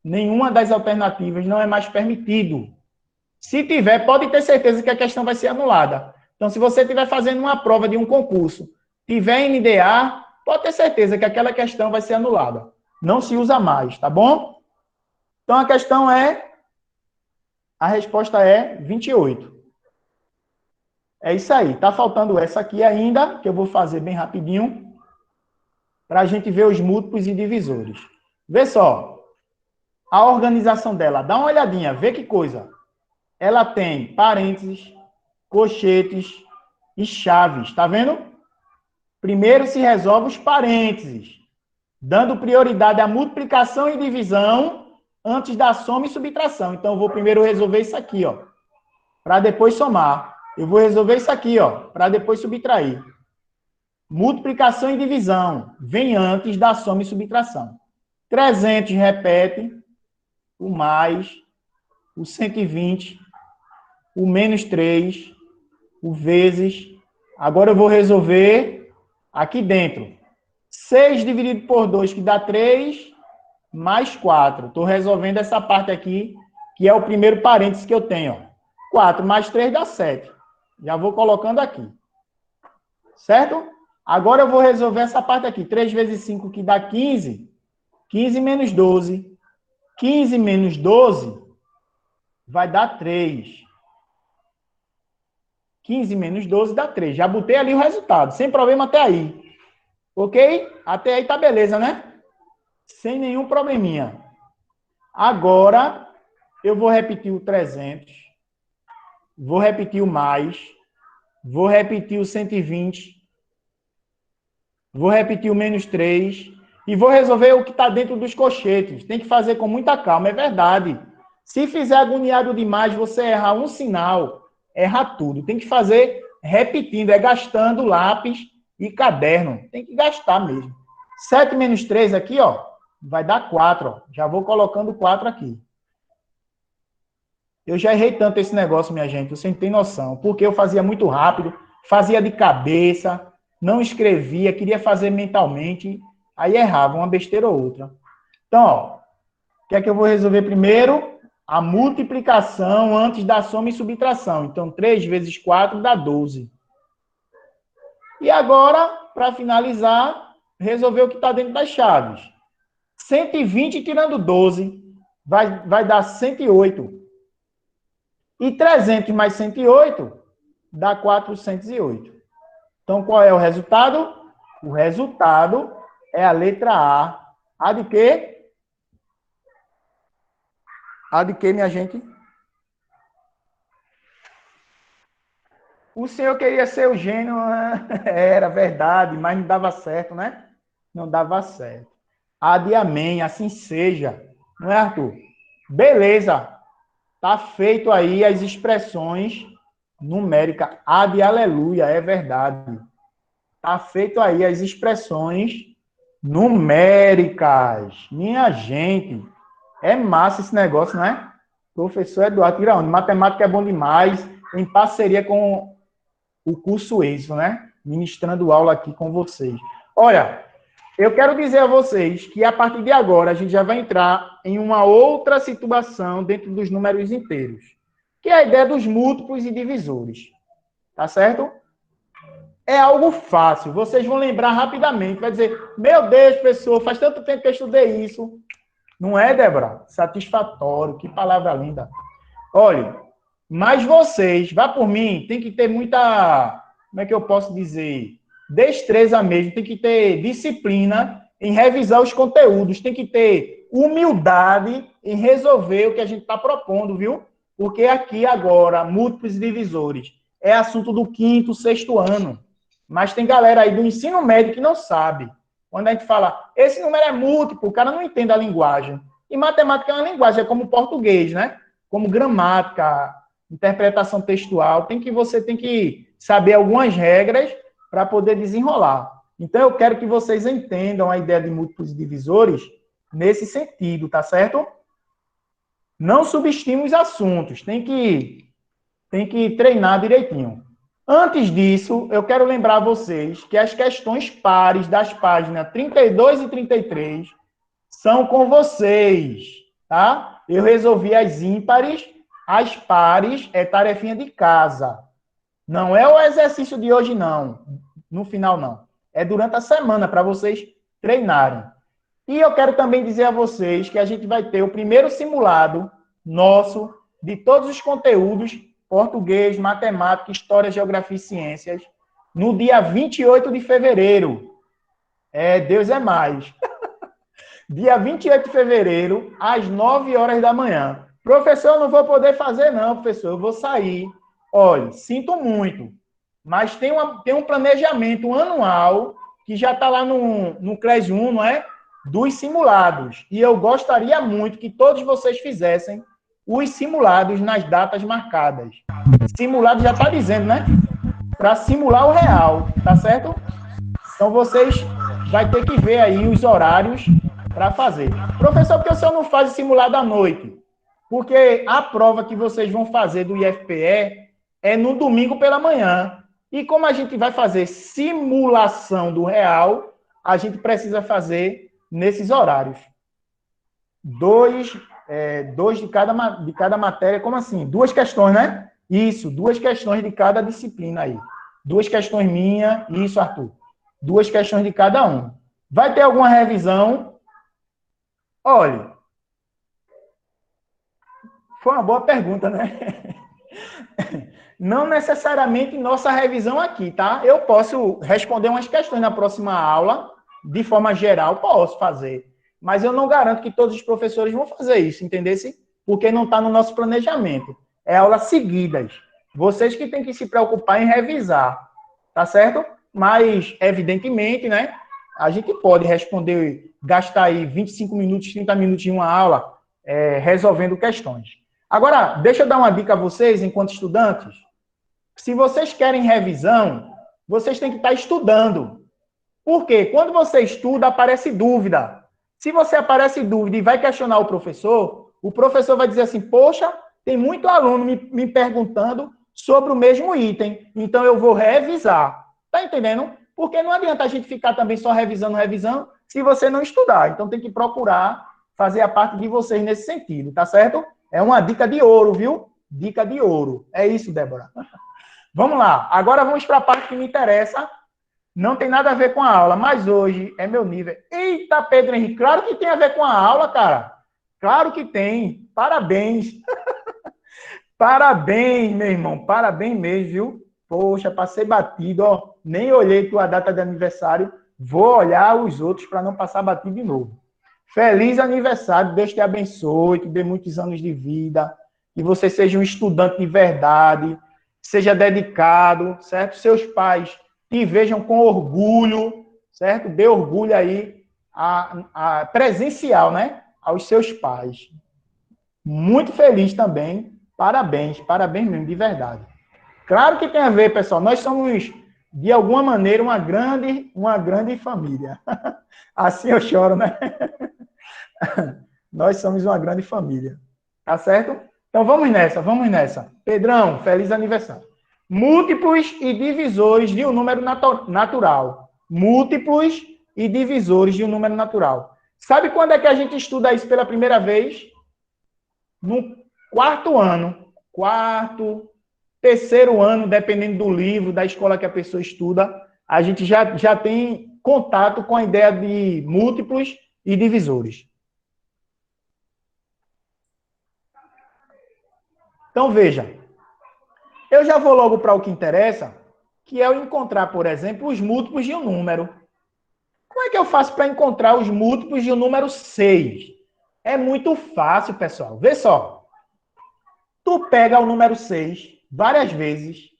Nenhuma das alternativas não é mais permitido. Se tiver, pode ter certeza que a questão vai ser anulada. Então, se você estiver fazendo uma prova de um concurso, tiver NDA, pode ter certeza que aquela questão vai ser anulada. Não se usa mais, tá bom? Então, a questão é... A resposta é 28. É isso aí. Tá faltando essa aqui ainda, que eu vou fazer bem rapidinho, para a gente ver os múltiplos e divisores. Vê só. A organização dela. Dá uma olhadinha. Vê que coisa. Ela tem parênteses, colchetes e chaves. Tá vendo? Primeiro se resolve os parênteses, dando prioridade à multiplicação e divisão antes da soma e subtração. Então, eu vou primeiro resolver isso aqui, ó, para depois somar. Eu vou resolver isso aqui, ó, para depois subtrair. Multiplicação e divisão vem antes da soma e subtração. 300 repete, o mais, o 120, o menos 3, o vezes. Agora eu vou resolver aqui dentro. 6 dividido por 2, que dá 3, mais 4. Estou resolvendo essa parte aqui, que é o primeiro parênteses que eu tenho. Ó. 4 mais 3 dá 7. Já vou colocando aqui. Certo? Agora eu vou resolver essa parte aqui. 3 vezes 5, que dá 15. 15 menos 12. 15 menos 12 vai dar 3. 15 menos 12 dá 3. Já botei ali o resultado. Sem problema até aí. Ok? Até aí tá beleza, né? Sem nenhum probleminha. Agora, eu vou repetir o 300. Vou repetir o mais. Vou repetir o 120. Vou repetir o menos 3. E vou resolver o que está dentro dos colchetes. Tem que fazer com muita calma, é verdade. Se fizer agoniado demais, você errar um sinal, erra tudo. Tem que fazer repetindo, é gastando lápis e caderno. Tem que gastar mesmo. 7 menos 3 aqui, ó, vai dar 4. Ó. Já vou colocando 4 aqui. Eu já errei tanto esse negócio, minha gente, você não tem noção. Porque eu fazia muito rápido, fazia de cabeça, não escrevia, queria fazer mentalmente, aí errava uma besteira ou outra. Então, ó, o que é que eu vou resolver primeiro? A multiplicação antes da soma e subtração. Então, 3 vezes 4 dá 12. E agora, para finalizar, resolver o que está dentro das chaves. 120 tirando 12 vai dar 108. E 300 mais 108 dá 408. Então, qual é o resultado? O resultado é a letra A. A de quê? A de quê, minha gente? O senhor queria ser o gênio, era verdade, mas não dava certo, né? Não dava certo. A de amém, assim seja. Não é, Arthur? Beleza. Tá feito aí as expressões numéricas. A de aleluia, é verdade. Tá feito aí as expressões numéricas. Minha gente, é massa esse negócio, não é? Professor Eduardo Iraúna, matemática é bom demais, em parceria com o curso ESO, né? Ministrando aula aqui com vocês. Olha, eu quero dizer a vocês que a partir de agora a gente já vai entrar em uma outra situação dentro dos números inteiros, que é a ideia dos múltiplos e divisores. Tá certo? É algo fácil. Vocês vão lembrar rapidamente. Vai dizer, meu Deus, professor, faz tanto tempo que eu estudei isso. Não é, Débora? Satisfatório. Que palavra linda. Olha, mas vocês, vá por mim, tem que ter muita, como é que eu posso dizer? Destreza mesmo. Tem que ter disciplina em revisar os conteúdos. Tem que ter humildade em resolver o que a gente está propondo, viu? Porque aqui agora, múltiplos e divisores, é assunto do 5º, 6º ano. Mas tem galera aí do ensino médio que não sabe. Quando a gente fala, esse número é múltiplo, o cara não entende a linguagem. E matemática é uma linguagem, é como português, né? Como gramática, interpretação textual. Você tem que saber algumas regras para poder desenrolar. Então, eu quero que vocês entendam a ideia de múltiplos e divisores nesse sentido, tá certo? Não subestime os assuntos, tem que treinar direitinho. Antes disso, eu quero lembrar a vocês que as questões pares das páginas 32 e 33 são com vocês, tá? Eu resolvi as ímpares, as pares é tarefinha de casa. Não é o exercício de hoje, não. No final, não. É durante a semana, para vocês treinarem. E eu quero também dizer a vocês que a gente vai ter o primeiro simulado nosso de todos os conteúdos português, matemática, história, geografia e ciências, no dia 28 de fevereiro. Deus é mais. Dia 28 de fevereiro, às 9 horas da manhã. Professor, eu não vou poder fazer, não, professor, eu vou sair. Olha, sinto muito, mas tem um planejamento anual que já está lá no CRES 1, não é? Dos simulados. E eu gostaria muito que todos vocês fizessem os simulados nas datas marcadas. Simulado já está dizendo, né? Para simular o real, tá certo? Então, vocês vão ter que ver aí os horários para fazer. Professor, por que o senhor não faz simulado à noite? Porque a prova que vocês vão fazer do IFPE é no domingo pela manhã. E como a gente vai fazer simulação do real, a gente precisa fazer nesses horários. Dois de cada matéria, como assim? 2 questões, né? Isso, 2 questões de cada disciplina aí. 2 questões minha, isso, Arthur. 2 questões de cada um. Vai ter alguma revisão? Olha, foi uma boa pergunta, né? Não necessariamente nossa revisão aqui, tá? Eu posso responder umas questões na próxima aula, de forma geral, posso fazer. Mas eu não garanto que todos os professores vão fazer isso, entendesse? Porque não está no nosso planejamento. É aulas seguidas. Vocês que têm que se preocupar em revisar, tá certo? Mas, evidentemente, né? A gente pode responder, gastar aí 25 minutos, 30 minutos em uma aula, resolvendo questões. Agora, deixa eu dar uma dica a vocês, enquanto estudantes. Se vocês querem revisão, vocês têm que estar estudando. Por quê? Quando você estuda, aparece dúvida. Se você aparece dúvida e vai questionar o professor vai dizer assim, poxa, tem muito aluno me perguntando sobre o mesmo item, então eu vou revisar. Tá entendendo? Porque não adianta a gente ficar também só revisando, se você não estudar. Então tem que procurar fazer a parte de vocês nesse sentido, tá certo? É uma dica de ouro, viu? Dica de ouro. É isso, Débora. Vamos lá. Agora vamos para a parte que me interessa. Não tem nada a ver com a aula, mas hoje é meu nível. Eita, Pedro Henrique, claro que tem a ver com a aula, cara. Claro que tem. Parabéns. Parabéns, meu irmão. Parabéns mesmo, viu? Poxa, passei batido, ó. Nem olhei tua data de aniversário. Vou olhar os outros para não passar batido de novo. Feliz aniversário. Deus te abençoe, te dê muitos anos de vida. Que você seja um estudante de verdade. Seja dedicado, certo? Seus pais te vejam com orgulho, certo? Dê orgulho aí a presencial, né? Aos seus pais. Muito feliz também. Parabéns mesmo, de verdade. Claro que tem a ver, pessoal. Nós somos, de alguma maneira, uma grande família. Assim eu choro, né? Nós somos uma grande família. Tá certo? Então vamos nessa. Pedrão, feliz aniversário. Múltiplos e divisores de um número natural. Múltiplos e divisores de um número natural. Sabe quando é que a gente estuda isso pela primeira vez? No quarto ano. Quarto, terceiro ano, dependendo do livro, da escola que a pessoa estuda, a gente já tem contato com a ideia de múltiplos e divisores. Então, veja. Eu já vou logo para o que interessa, que é eu encontrar, por exemplo, os múltiplos de um número. Como é que eu faço para encontrar os múltiplos de um número 6? É muito fácil, pessoal. Vê só. Tu pega o número 6 várias vezes,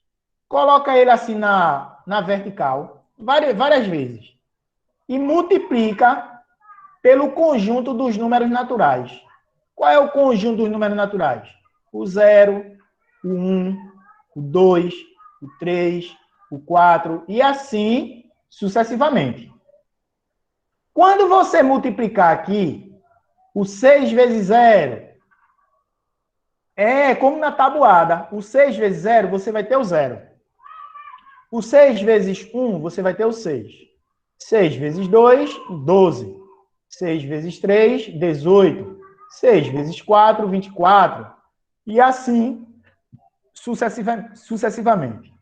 coloca ele assim na vertical, várias vezes, e multiplica pelo conjunto dos números naturais. Qual é o conjunto dos números naturais? O 0, o 1, o 2, o 3, o 4, e assim sucessivamente. Quando você multiplicar aqui, o 6 vezes 0, é como na tabuada. O 6 vezes 0, você vai ter o 0. O 6 vezes 1, você vai ter o 6. 6 vezes 2, 12. 6 vezes 3, 18. 6 vezes 4, 24. E assim sucessivamente.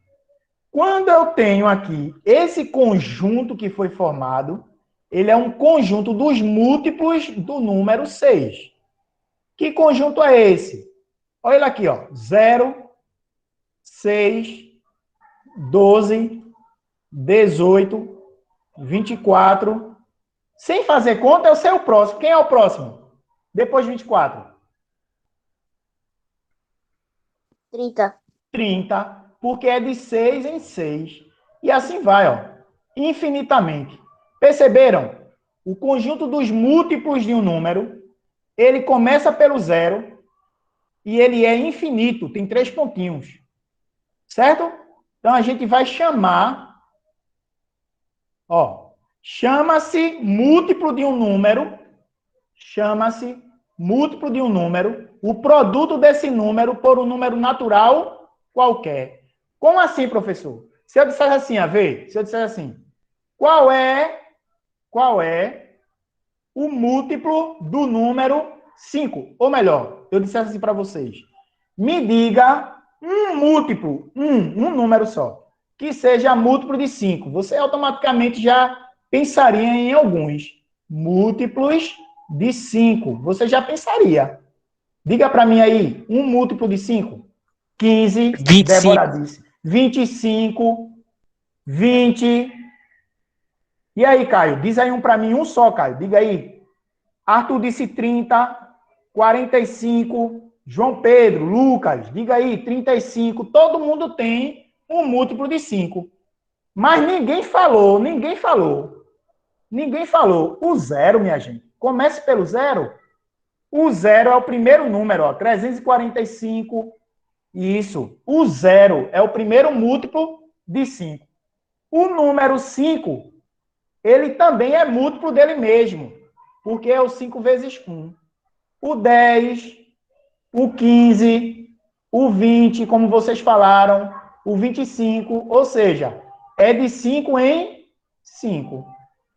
Quando eu tenho aqui esse conjunto que foi formado, ele é um conjunto dos múltiplos do número 6. Que conjunto é esse? Olha ele aqui, ó. 0, 6, 12, 18, 24. Sem fazer conta, eu sei o próximo. Quem é o próximo? Depois de 24.
30.
30, porque é de 6 em 6. E assim vai, ó, infinitamente. Perceberam? O conjunto dos múltiplos de um número, ele começa pelo 0 e ele é infinito, tem 3 pontinhos. Certo? Então a gente vai chamar, ó, chama-se múltiplo de um número, o produto desse número por um número natural qualquer. Como assim, professor? Se eu dissesse assim, se eu dissesse assim, qual é o múltiplo do número 5? Ou melhor, eu dissesse assim para vocês, me diga um múltiplo, um número só, que seja múltiplo de 5. Você automaticamente já pensaria em alguns múltiplos de 5. Você já pensaria. Diga para mim aí, um múltiplo de 5. 15,
25.
Débora disse. 25, 20. E aí, Caio? Diz aí um para mim, um só, Caio. Diga aí. Arthur disse 30, 45. João Pedro, Lucas, diga aí, 35. Todo mundo tem um múltiplo de 5. Mas ninguém falou. O 0, minha gente. Comece pelo 0. O 0 é o primeiro número, ó, 345. Isso. O 0 é o primeiro múltiplo de 5. O número 5, ele também é múltiplo dele mesmo, porque é o 5 vezes 1. O 10, o 15, o 20, como vocês falaram, o 25, ou seja, é de 5 em 5.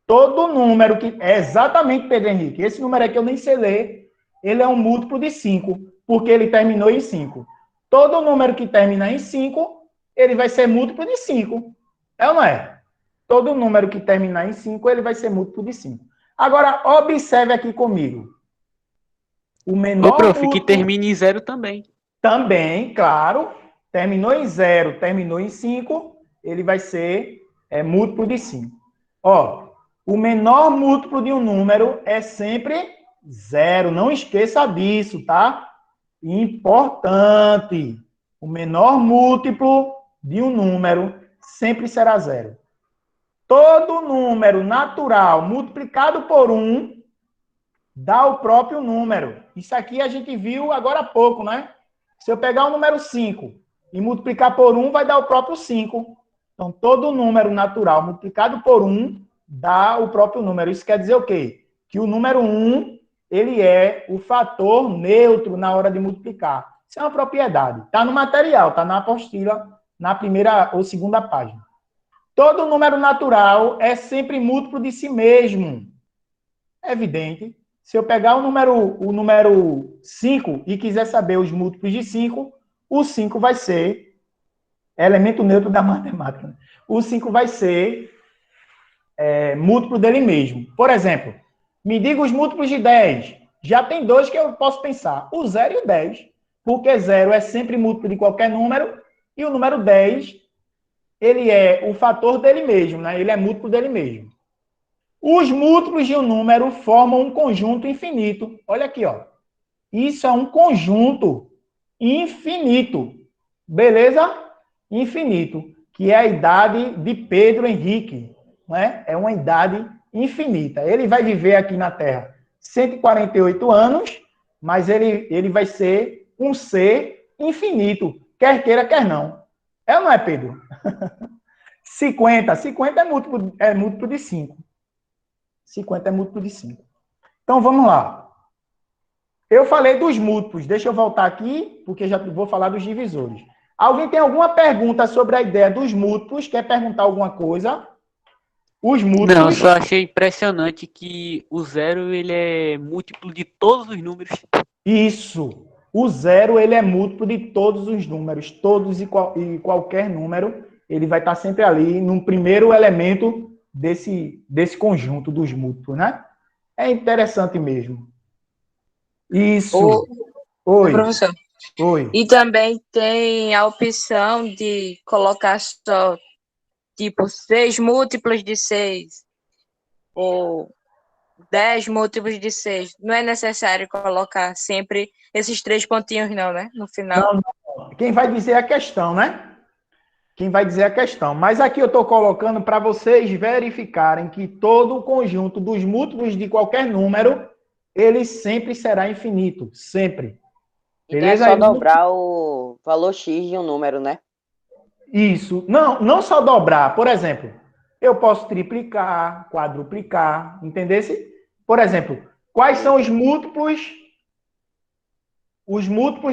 Todo número que... É exatamente, Pedro Henrique. Esse número aqui eu nem sei ler. Ele é um múltiplo de 5, porque ele terminou em 5. Todo número que termina em 5, ele vai ser múltiplo de 5. É ou não é? Todo número que terminar em 5, ele vai ser múltiplo de 5. Agora, observe aqui comigo. O menor
Ô, prof,
múltiplo...
que termine em 0 também.
Também, claro. Terminou em 0, terminou em 5, ele vai ser múltiplo de 5. Ó, o menor múltiplo de um número é sempre 0. Não esqueça disso, tá? Importante. O menor múltiplo de um número sempre será 0. Todo número natural multiplicado por 1 dá o próprio número. Isso aqui a gente viu agora há pouco, né? Se eu pegar o número 5 e multiplicar por 1, vai dar o próprio 5. Então, todo número natural multiplicado por 1 dá o próprio número. Isso quer dizer o quê? Que o número 1, ele é o fator neutro na hora de multiplicar. Isso é uma propriedade. Está no material, está na apostila, na primeira ou segunda página. Todo número natural é sempre múltiplo de si mesmo. É evidente. Se eu pegar o número 5 e quiser saber os múltiplos de 5, o 5 vai ser elemento neutro da matemática, né? O 5 vai ser múltiplo dele mesmo. Por exemplo, me diga os múltiplos de 10. Já tem dois que eu posso pensar, o 0 e o 10. Porque 0 é sempre múltiplo de qualquer número, e o número 10, ele é o fator dele mesmo, né? Ele é múltiplo dele mesmo. Os múltiplos de um número formam um conjunto infinito. Olha aqui, ó. Isso é um conjunto infinito. Beleza? Infinito. Que é a idade de Pedro Henrique. Né? É uma idade infinita. Ele vai viver aqui na Terra 148 anos, mas ele vai ser um ser infinito. Quer queira, quer não. É ou não é, Pedro? 50. 50 é múltiplo de 5. 50 é múltiplo de 5. Então, vamos lá. Eu falei dos múltiplos. Deixa eu voltar aqui, porque já vou falar dos divisores. Alguém tem alguma pergunta sobre a ideia dos múltiplos? Quer perguntar alguma coisa? Os múltiplos...
Não, só achei impressionante que o 0 ele é múltiplo de todos os números.
Isso. O 0 ele é múltiplo de todos os números. Todos e qualquer número, ele vai estar sempre ali no primeiro elemento desse conjunto dos múltiplos, né? É interessante mesmo. Isso. Oi.
Professor.
Oi.
E também tem a opção de colocar só, tipo, 6 múltiplos de 6 ou 10 múltiplos de 6. Não é necessário colocar sempre esses 3 pontinhos, não, né? No final.
Não. Quem vai dizer é a questão, né? Quem vai dizer a questão. Mas aqui eu estou colocando para vocês verificarem que todo o conjunto dos múltiplos de qualquer número, ele sempre será infinito. Sempre.
Então
Beleza?
é só dobrar o valor X de um número, né?
Isso. Não só dobrar. Por exemplo, eu posso triplicar, quadruplicar, entendesse? Por exemplo, quais são os múltiplos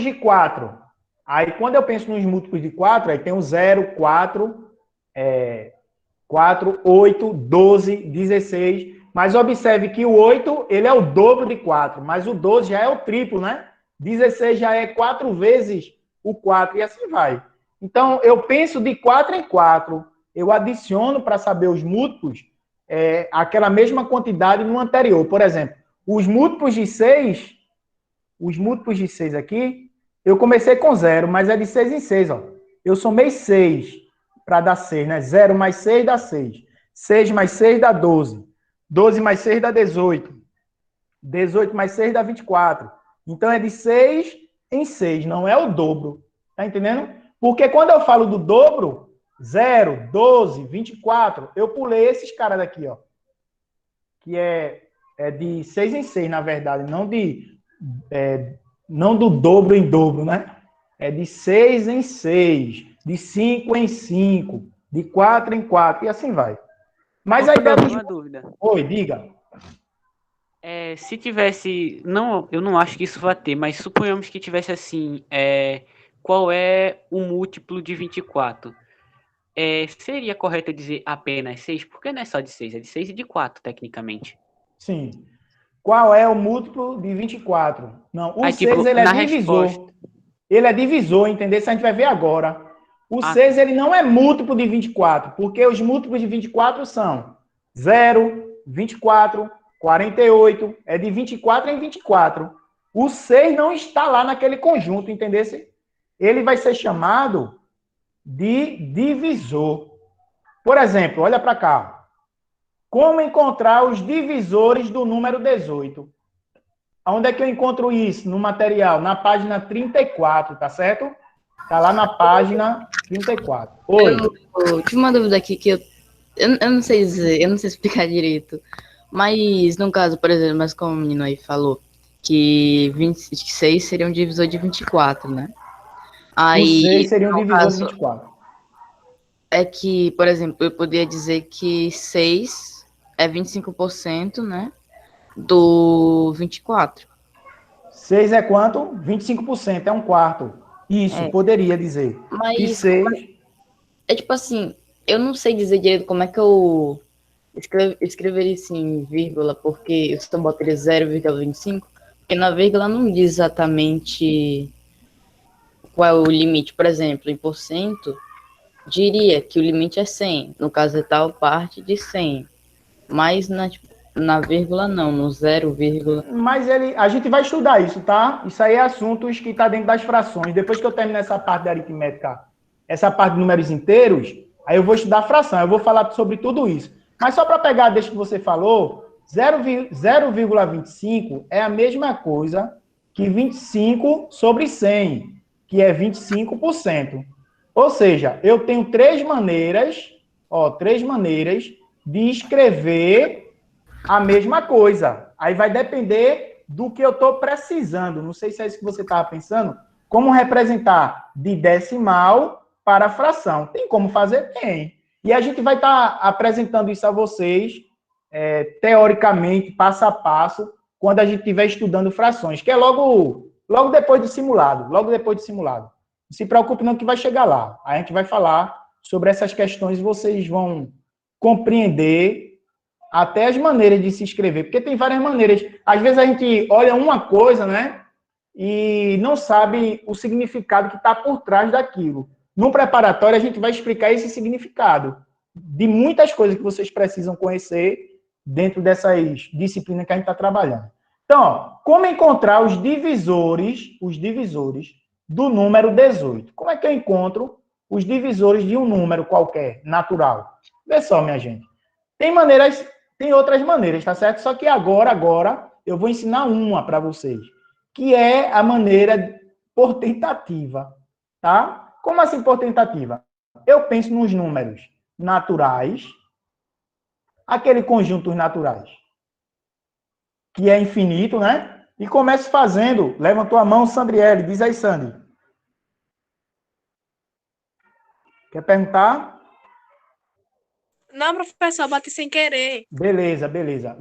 de 4? Aí, quando eu penso nos múltiplos de 4, aí tem o 0, 4, 8, 12, 16. Mas observe que o 8, ele é o dobro de 4, mas o 12 já é o triplo, né? 16 já é 4 vezes o 4, e assim vai. Então, eu penso de 4 em 4, eu adiciono para saber os múltiplos, aquela mesma quantidade no anterior. Por exemplo, os múltiplos de 6 aqui, eu comecei com 0, mas é de 6 em 6, ó. Eu somei 6 para dar 6, né? 0 mais 6 dá 6. 6 mais 6 dá 12. 12 mais 6 dá 18. 18 mais 6 dá 24. Então, é de 6 em 6, não é o dobro. Tá entendendo? Porque quando eu falo do dobro, 0, 12, 24, eu pulei esses caras daqui, ó. Que é de 6 em 6, na verdade, não do dobro em dobro, né? É de 6 em 6, de 5 em 5, de 4 em 4, e assim vai. Mas a ideia
uma dúvida.
Oi, diga.
Se tivesse... Não, eu não acho que isso vai ter, mas suponhamos que tivesse assim... qual é o múltiplo de 24? Seria correto dizer apenas 6? Porque não é só de 6, é de 6 e de 4, tecnicamente.
Sim. Qual é o múltiplo de 24? Não, o 6
tipo,
ele é
na
divisor.
resposta.
Ele é divisor, entendeu? Isso a gente vai ver agora. O
Ah.
6 ele não é múltiplo de 24, porque os múltiplos de 24 são 0, 24, 48, é de 24 em 24. O 6 não está lá naquele conjunto, entendeu? Ele vai ser chamado de divisor. Por exemplo, olha para cá. Como encontrar os divisores do número 18? Onde é que eu encontro isso no material? Na página 34, tá certo? Tá lá na página 34. Oi.
Eu tive uma dúvida aqui que eu não sei dizer, eu não sei explicar direito. Mas, no caso, por exemplo, mas como o menino aí falou, que 26 seria um divisor de 24, né? Aí,
O 6 seria um
no
divisor
caso,
de 24.
é que, por exemplo, eu poderia dizer que 6 é 25%, né? Do 24.
6 é quanto? 25%, é um quarto. Isso, poderia dizer.
Mas
Que 6...
é tipo assim, Eu não sei dizer direito como é que eu escreveria isso em vírgula, porque eu só botaria 0,25, porque na vírgula não diz exatamente qual é o limite. Por exemplo, em porcento, diria que o limite é 100, no caso é tal parte de 100, mas na vírgula não, no 0,
Mas a gente vai estudar isso, tá? Isso aí é assuntos que está dentro das frações. Depois que eu terminar essa parte da aritmética, essa parte de números inteiros, aí eu vou estudar fração, eu vou falar sobre tudo isso. Mas só para pegar desde que você falou, 0,25 é a mesma coisa que 25 sobre 100, que é 25%. Ou seja, eu tenho três maneiras de escrever a mesma coisa. Aí vai depender do que eu estou precisando. Não sei se é isso que você estava pensando. Como representar de decimal para fração. Tem como fazer? Tem. E a gente vai estar apresentando isso a vocês, teoricamente, passo a passo, quando a gente estiver estudando frações, que é logo depois do simulado. Logo depois do simulado. Não se preocupe não que vai chegar lá. A gente vai falar sobre essas questões e vocês vão compreender até as maneiras de se escrever, porque tem várias maneiras. Às vezes a gente olha uma coisa, né, e não sabe o significado que está por trás daquilo. No preparatório, a gente vai explicar esse significado de muitas coisas que vocês precisam conhecer dentro dessas disciplinas que a gente está trabalhando. Então, ó, como encontrar os divisores do número 18? Como é que eu encontro os divisores de um número qualquer, natural? Vê só, minha gente. Tem outras maneiras, tá certo? Só que agora eu vou ensinar uma para vocês, que é a maneira por tentativa, tá? Como assim por tentativa? Eu penso nos números naturais, aquele conjuntos naturais, que é infinito, né? E começo fazendo. Levantou a mão, Sandriele. Diz aí, Sandy. Quer perguntar?
Não, professor, bati sem querer.
Beleza.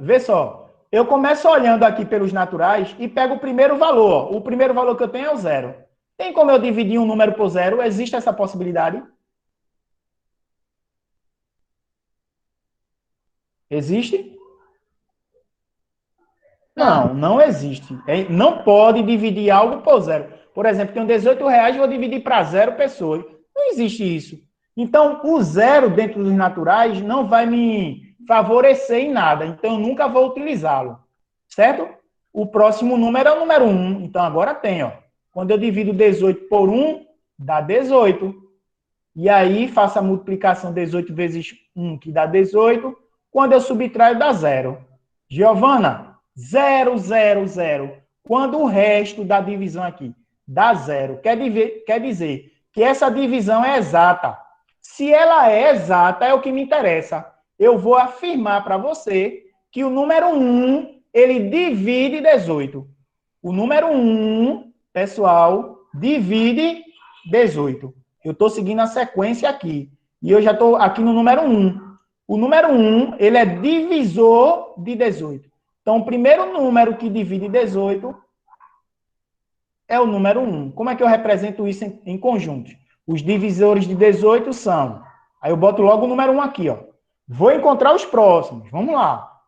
Vê só. Eu começo olhando aqui pelos naturais e pego o primeiro valor. O primeiro valor que eu tenho é o 0. Tem como eu dividir um número por 0? Existe essa possibilidade? Existe? Não existe. Não pode dividir algo por 0. Por exemplo, tenho R$18, vou dividir para 0 pessoas. Não existe isso. Então, o 0 dentro dos naturais não vai me favorecer em nada. Então, eu nunca vou utilizá-lo. Certo? O próximo número é o número 1. Então, agora tem, ó. Quando eu divido 18 por 1, dá 18. E aí, faço a multiplicação 18 vezes 1, que dá 18. Quando eu subtraio, dá 0. Giovana, 0, 0, 0. Quando o resto da divisão aqui dá 0, quer dizer que essa divisão é exata. Se ela é exata, é o que me interessa. Eu vou afirmar para você que o número 1, ele divide 18. O número 1, pessoal, divide 18. Eu estou seguindo a sequência aqui. E eu já estou aqui no número 1. O número 1, ele é divisor de 18. Então, o primeiro número que divide 18 é o número 1. Como é que eu represento isso em conjunto? Os divisores de 18 são... Aí eu boto logo o número 1 aqui, ó. Vou encontrar os próximos. Vamos lá.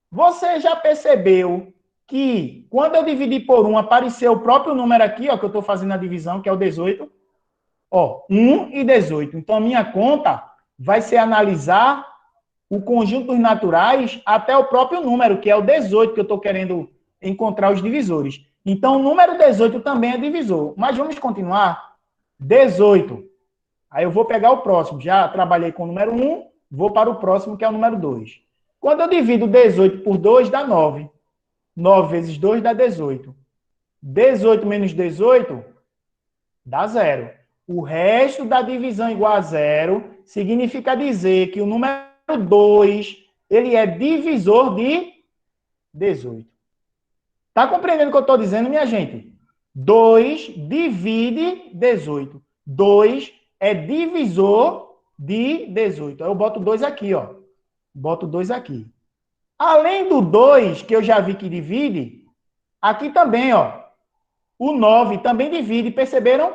Você já percebeu que quando eu dividi por 1, apareceu o próprio número aqui, ó, que eu estou fazendo a divisão, que é o 18? Ó, 1 e 18. Então, a minha conta vai ser analisar o conjunto dos naturais até o próprio número, que é o 18, que eu estou querendo encontrar os divisores. Então, o número 18 também é divisor. Mas vamos continuar. 18. Aí eu vou pegar o próximo. Já trabalhei com o número 1, vou para o próximo, que é o número 2. Quando eu divido 18 por 2, dá 9. 9 vezes 2 dá 18. 18 menos 18 dá 0. O resto da divisão igual a 0 significa dizer que o número 2, ele é divisor de 18. Tá compreendendo o que eu estou dizendo, minha gente? 2 divide 18. 2 é divisor de 18. Aí eu boto 2 aqui, ó. Boto 2 aqui. Além do 2, que eu já vi que divide, aqui também, ó. O 9 também divide. Perceberam?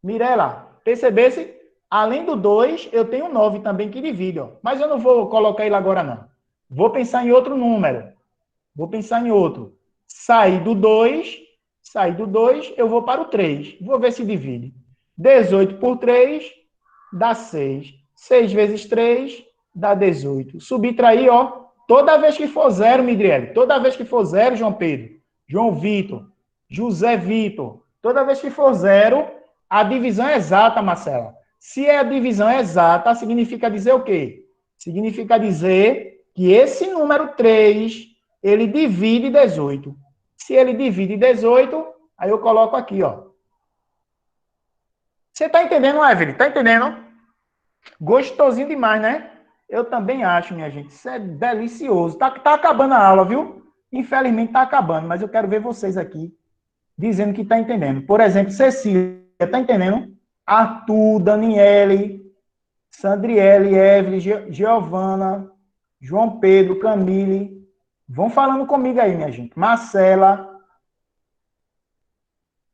Mirela, percebesse? Além do 2, eu tenho 9 também que divide, ó. Mas eu não vou colocar ele agora, não. Vou pensar em outro número. Vou pensar em outro. Sair do 2, eu vou para o 3. Vou ver se divide. 18 por 3 dá 6. 6 vezes 3 dá 18. Subtrair, ó. Toda vez que for zero, Midriele. Toda vez que for zero, João Pedro, João Vitor, José Vitor. Toda vez que for zero, a divisão é exata, Marcela. Se é a divisão exata, significa dizer o quê? Significa dizer que esse número 3, ele divide 18. Se ele divide 18, aí eu coloco aqui, ó. Você tá entendendo, Evelyn? Tá entendendo? Gostosinho demais, né? Eu também acho, minha gente. Isso é delicioso. Tá acabando a aula, viu? Infelizmente tá acabando, mas eu quero ver vocês aqui dizendo que tá entendendo. Por exemplo, Cecília, tá entendendo? Arthur, Daniele, Sandriele, Evelyn, Giovana, João Pedro, Camille. Vão falando comigo aí, minha gente. Marcela.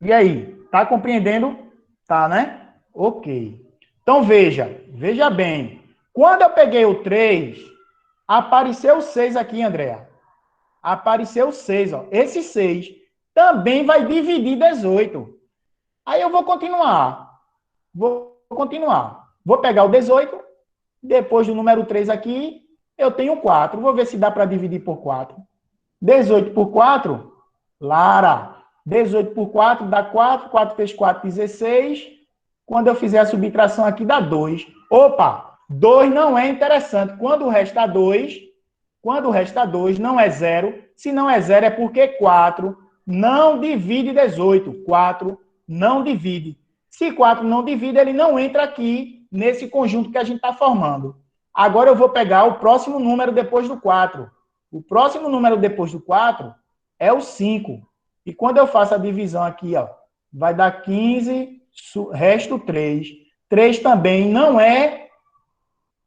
E aí? Tá compreendendo? Tá, né? Ok. Então, veja bem. Quando eu peguei o 3, apareceu o 6 aqui, Andréa. Apareceu o 6, ó. Esse 6 também vai dividir 18. Aí eu vou continuar. Vou pegar o 18, depois do número 3 aqui, eu tenho 4. Vou ver se dá para dividir por 4. 18 por 4, Lara. 18 por 4 dá 4. 4 vezes 4, 16. Quando eu fizer a subtração aqui, dá 2. Opa, 2 não é interessante. Quando resta 2, não é 0. Se não é 0, é porque 4 não divide 18. 4 não divide. Se 4 não divide, ele não entra aqui nesse conjunto que a gente está formando. Agora eu vou pegar o próximo número depois do 4. O próximo número depois do 4 é o 5. E quando eu faço a divisão aqui, ó, vai dar 15, resto 3. 3 também não é,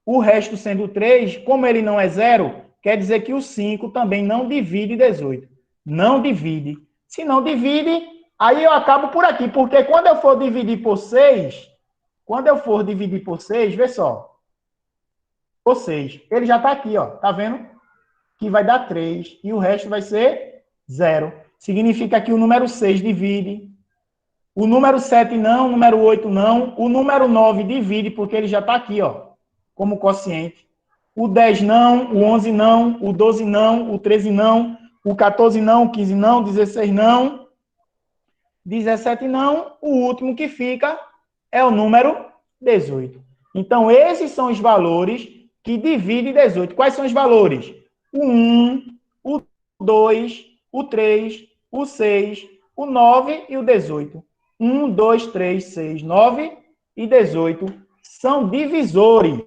o resto sendo 3, como ele não é 0, quer dizer que o 5 também não divide 18. Não divide. Se não divide, aí eu acabo por aqui, porque quando eu for dividir por 6, vê só, por 6, ele já está aqui, ó, tá vendo? Que vai dar 3, e o resto vai ser 0. Significa que o número 6 divide, o número 7 não, o número 8 não, o número 9 divide, porque ele já está aqui, ó, como quociente. O 10 não, o 11 não, o 12 não, o 13 não, o 14 não, o 15 não, o 16 não, 17 não, o último que fica é o número 18. Então, esses são os valores que dividem 18. Quais são os valores? O 1, o 2, o 3, o 6, o 9 e o 18. 1, 2, 3, 6, 9 e 18 são divisores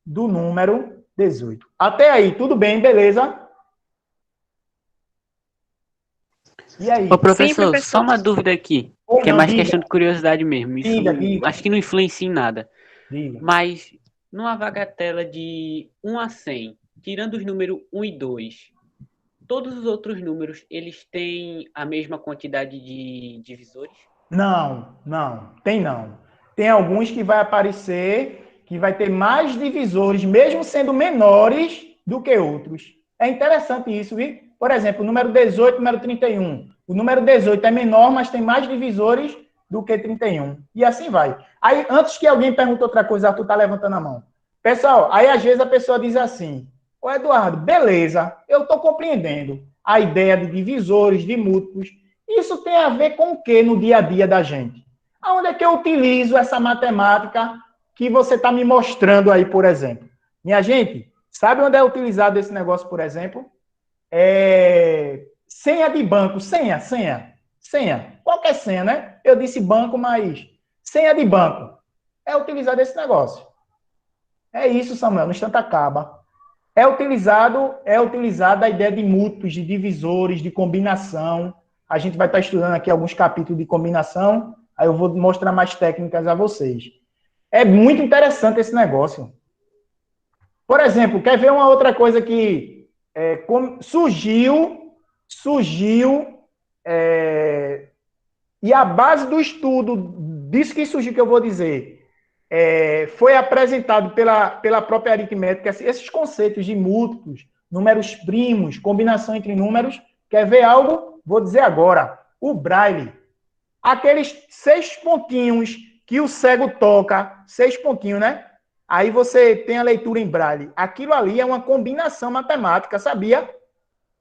do número 18. Até aí, tudo bem, beleza? E aí?
Ô, professor,
Sim, professor.
só uma dúvida aqui,
Ou
que é
não,
mais
diga.
questão de curiosidade mesmo. Isso
Diga.
acho que não influencia em nada.
Diga.
Mas, numa bagatela de 1 a 100, tirando os números 1 e 2, todos os outros números, eles têm a mesma quantidade de divisores?
Não. Tem alguns que vai aparecer, que vai ter mais divisores, mesmo sendo menores do que outros. É interessante isso, viu? Por exemplo, o número 18, o número 31. O número 18 é menor, mas tem mais divisores do que 31. E assim vai. Aí, antes que alguém pergunte outra coisa, Arthur está levantando a mão. Pessoal, aí às vezes a pessoa diz assim, ô Eduardo, beleza, eu estou compreendendo a ideia de divisores, de múltiplos. Isso tem a ver com o que no dia a dia da gente? Aonde é que eu utilizo essa matemática que você está me mostrando aí, por exemplo? Minha gente, sabe onde é utilizado esse negócio, por exemplo? Senha de banco, senha. Qualquer senha, né? Eu disse banco, mas senha de banco. É utilizado esse negócio. É isso, Samuel, no instante acaba. É utilizada a ideia de múltiplos, de divisores, de combinação. A gente vai estar estudando aqui alguns capítulos de combinação, aí eu vou mostrar mais técnicas a vocês. É muito interessante esse negócio. Por exemplo, quer ver uma outra coisa que surgiu, e a base do estudo disso que surgiu, que eu vou dizer, foi apresentado pela própria aritmética, esses conceitos de múltiplos, números primos, combinação entre números. Quer ver algo? Vou dizer agora. O Braille, aqueles 6 pontinhos que o cego toca, 6 pontinhos, né? Aí você tem a leitura em Braille. Aquilo ali é uma combinação matemática, sabia?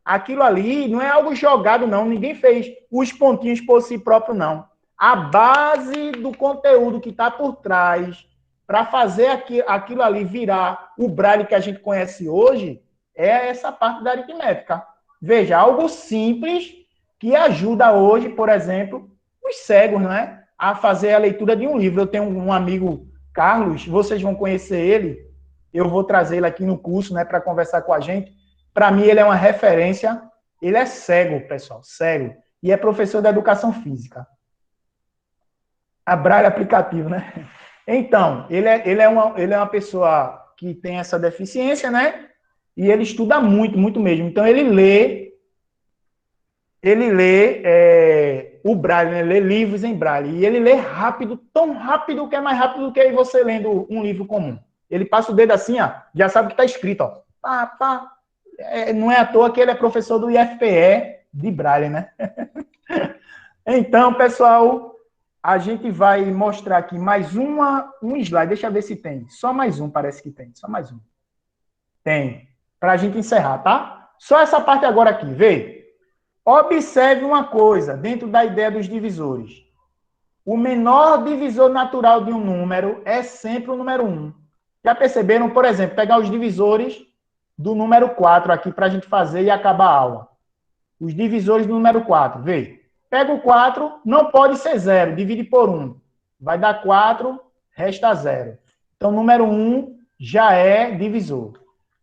Aquilo ali não é algo jogado, não. Ninguém fez os pontinhos por si próprio, não. A base do conteúdo que está por trás para fazer aquilo ali virar o Braille que a gente conhece hoje é essa parte da aritmética. Veja, algo simples que ajuda hoje, por exemplo, os cegos, não é? A fazer a leitura de um livro. Eu tenho um amigo, Carlos, vocês vão conhecer ele, eu vou trazer ele aqui no curso, né, para conversar com a gente. Para mim, ele é uma referência. Ele é cego, pessoal, cego. E é professor da educação física. A Braille aplicativo, né? Então, ele é uma pessoa que tem essa deficiência, né? E ele estuda muito, muito mesmo. Então, ele lê o Braille, né? Lê livros em Braille. E ele lê rápido, tão rápido que é mais rápido do que você lendo um livro comum. Ele passa o dedo assim, ó, já sabe o que está escrito, ó. Pá, pá. Não é à toa que ele é professor do IFPE de Braille, né? Então, pessoal, a gente vai mostrar aqui mais um slide. Deixa eu ver se tem. Só mais um, parece que tem. Só mais um. Tem. Para a gente encerrar, tá? Só essa parte agora aqui, vê. Observe uma coisa dentro da ideia dos divisores. O menor divisor natural de um número é sempre o número 1. Já perceberam, por exemplo, pegar os divisores do número 4 aqui para a gente fazer e acabar a aula. Os divisores do número 4, vê. Pega o 4, não pode ser 0, divide por 1. Vai dar 4, resta 0. Então, o número 1 já é divisor.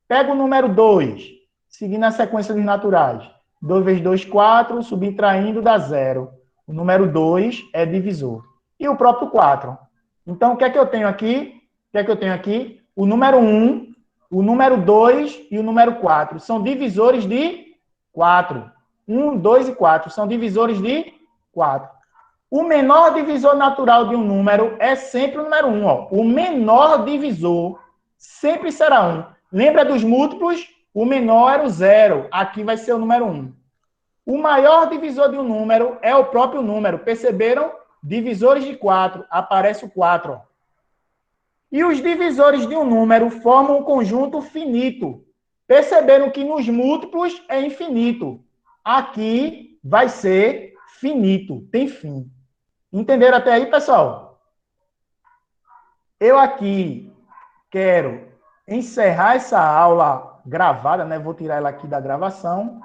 Pega o número 2, seguindo a sequência dos naturais. 2 vezes 2, 4, subtraindo dá 0. O número 2 é divisor. E o próprio 4. Então, o que é que eu tenho aqui? O que é que eu tenho aqui? O número 1, o número 2 e o número 4 são divisores de 4. 1, 2 e 4 são divisores de 4. O menor divisor natural de um número é sempre o número 1. Ó. O menor divisor sempre será 1. Lembra dos múltiplos? O menor era o 0. Aqui vai ser o número 1. O maior divisor de um número é o próprio número. Perceberam? Divisores de 4. Aparece o 4. Ó. E os divisores de um número formam um conjunto finito. Perceberam que nos múltiplos é infinito. Aqui vai ser finito, tem fim. Entenderam até aí, pessoal? Eu aqui quero encerrar essa aula gravada, né? Vou tirar ela aqui da gravação.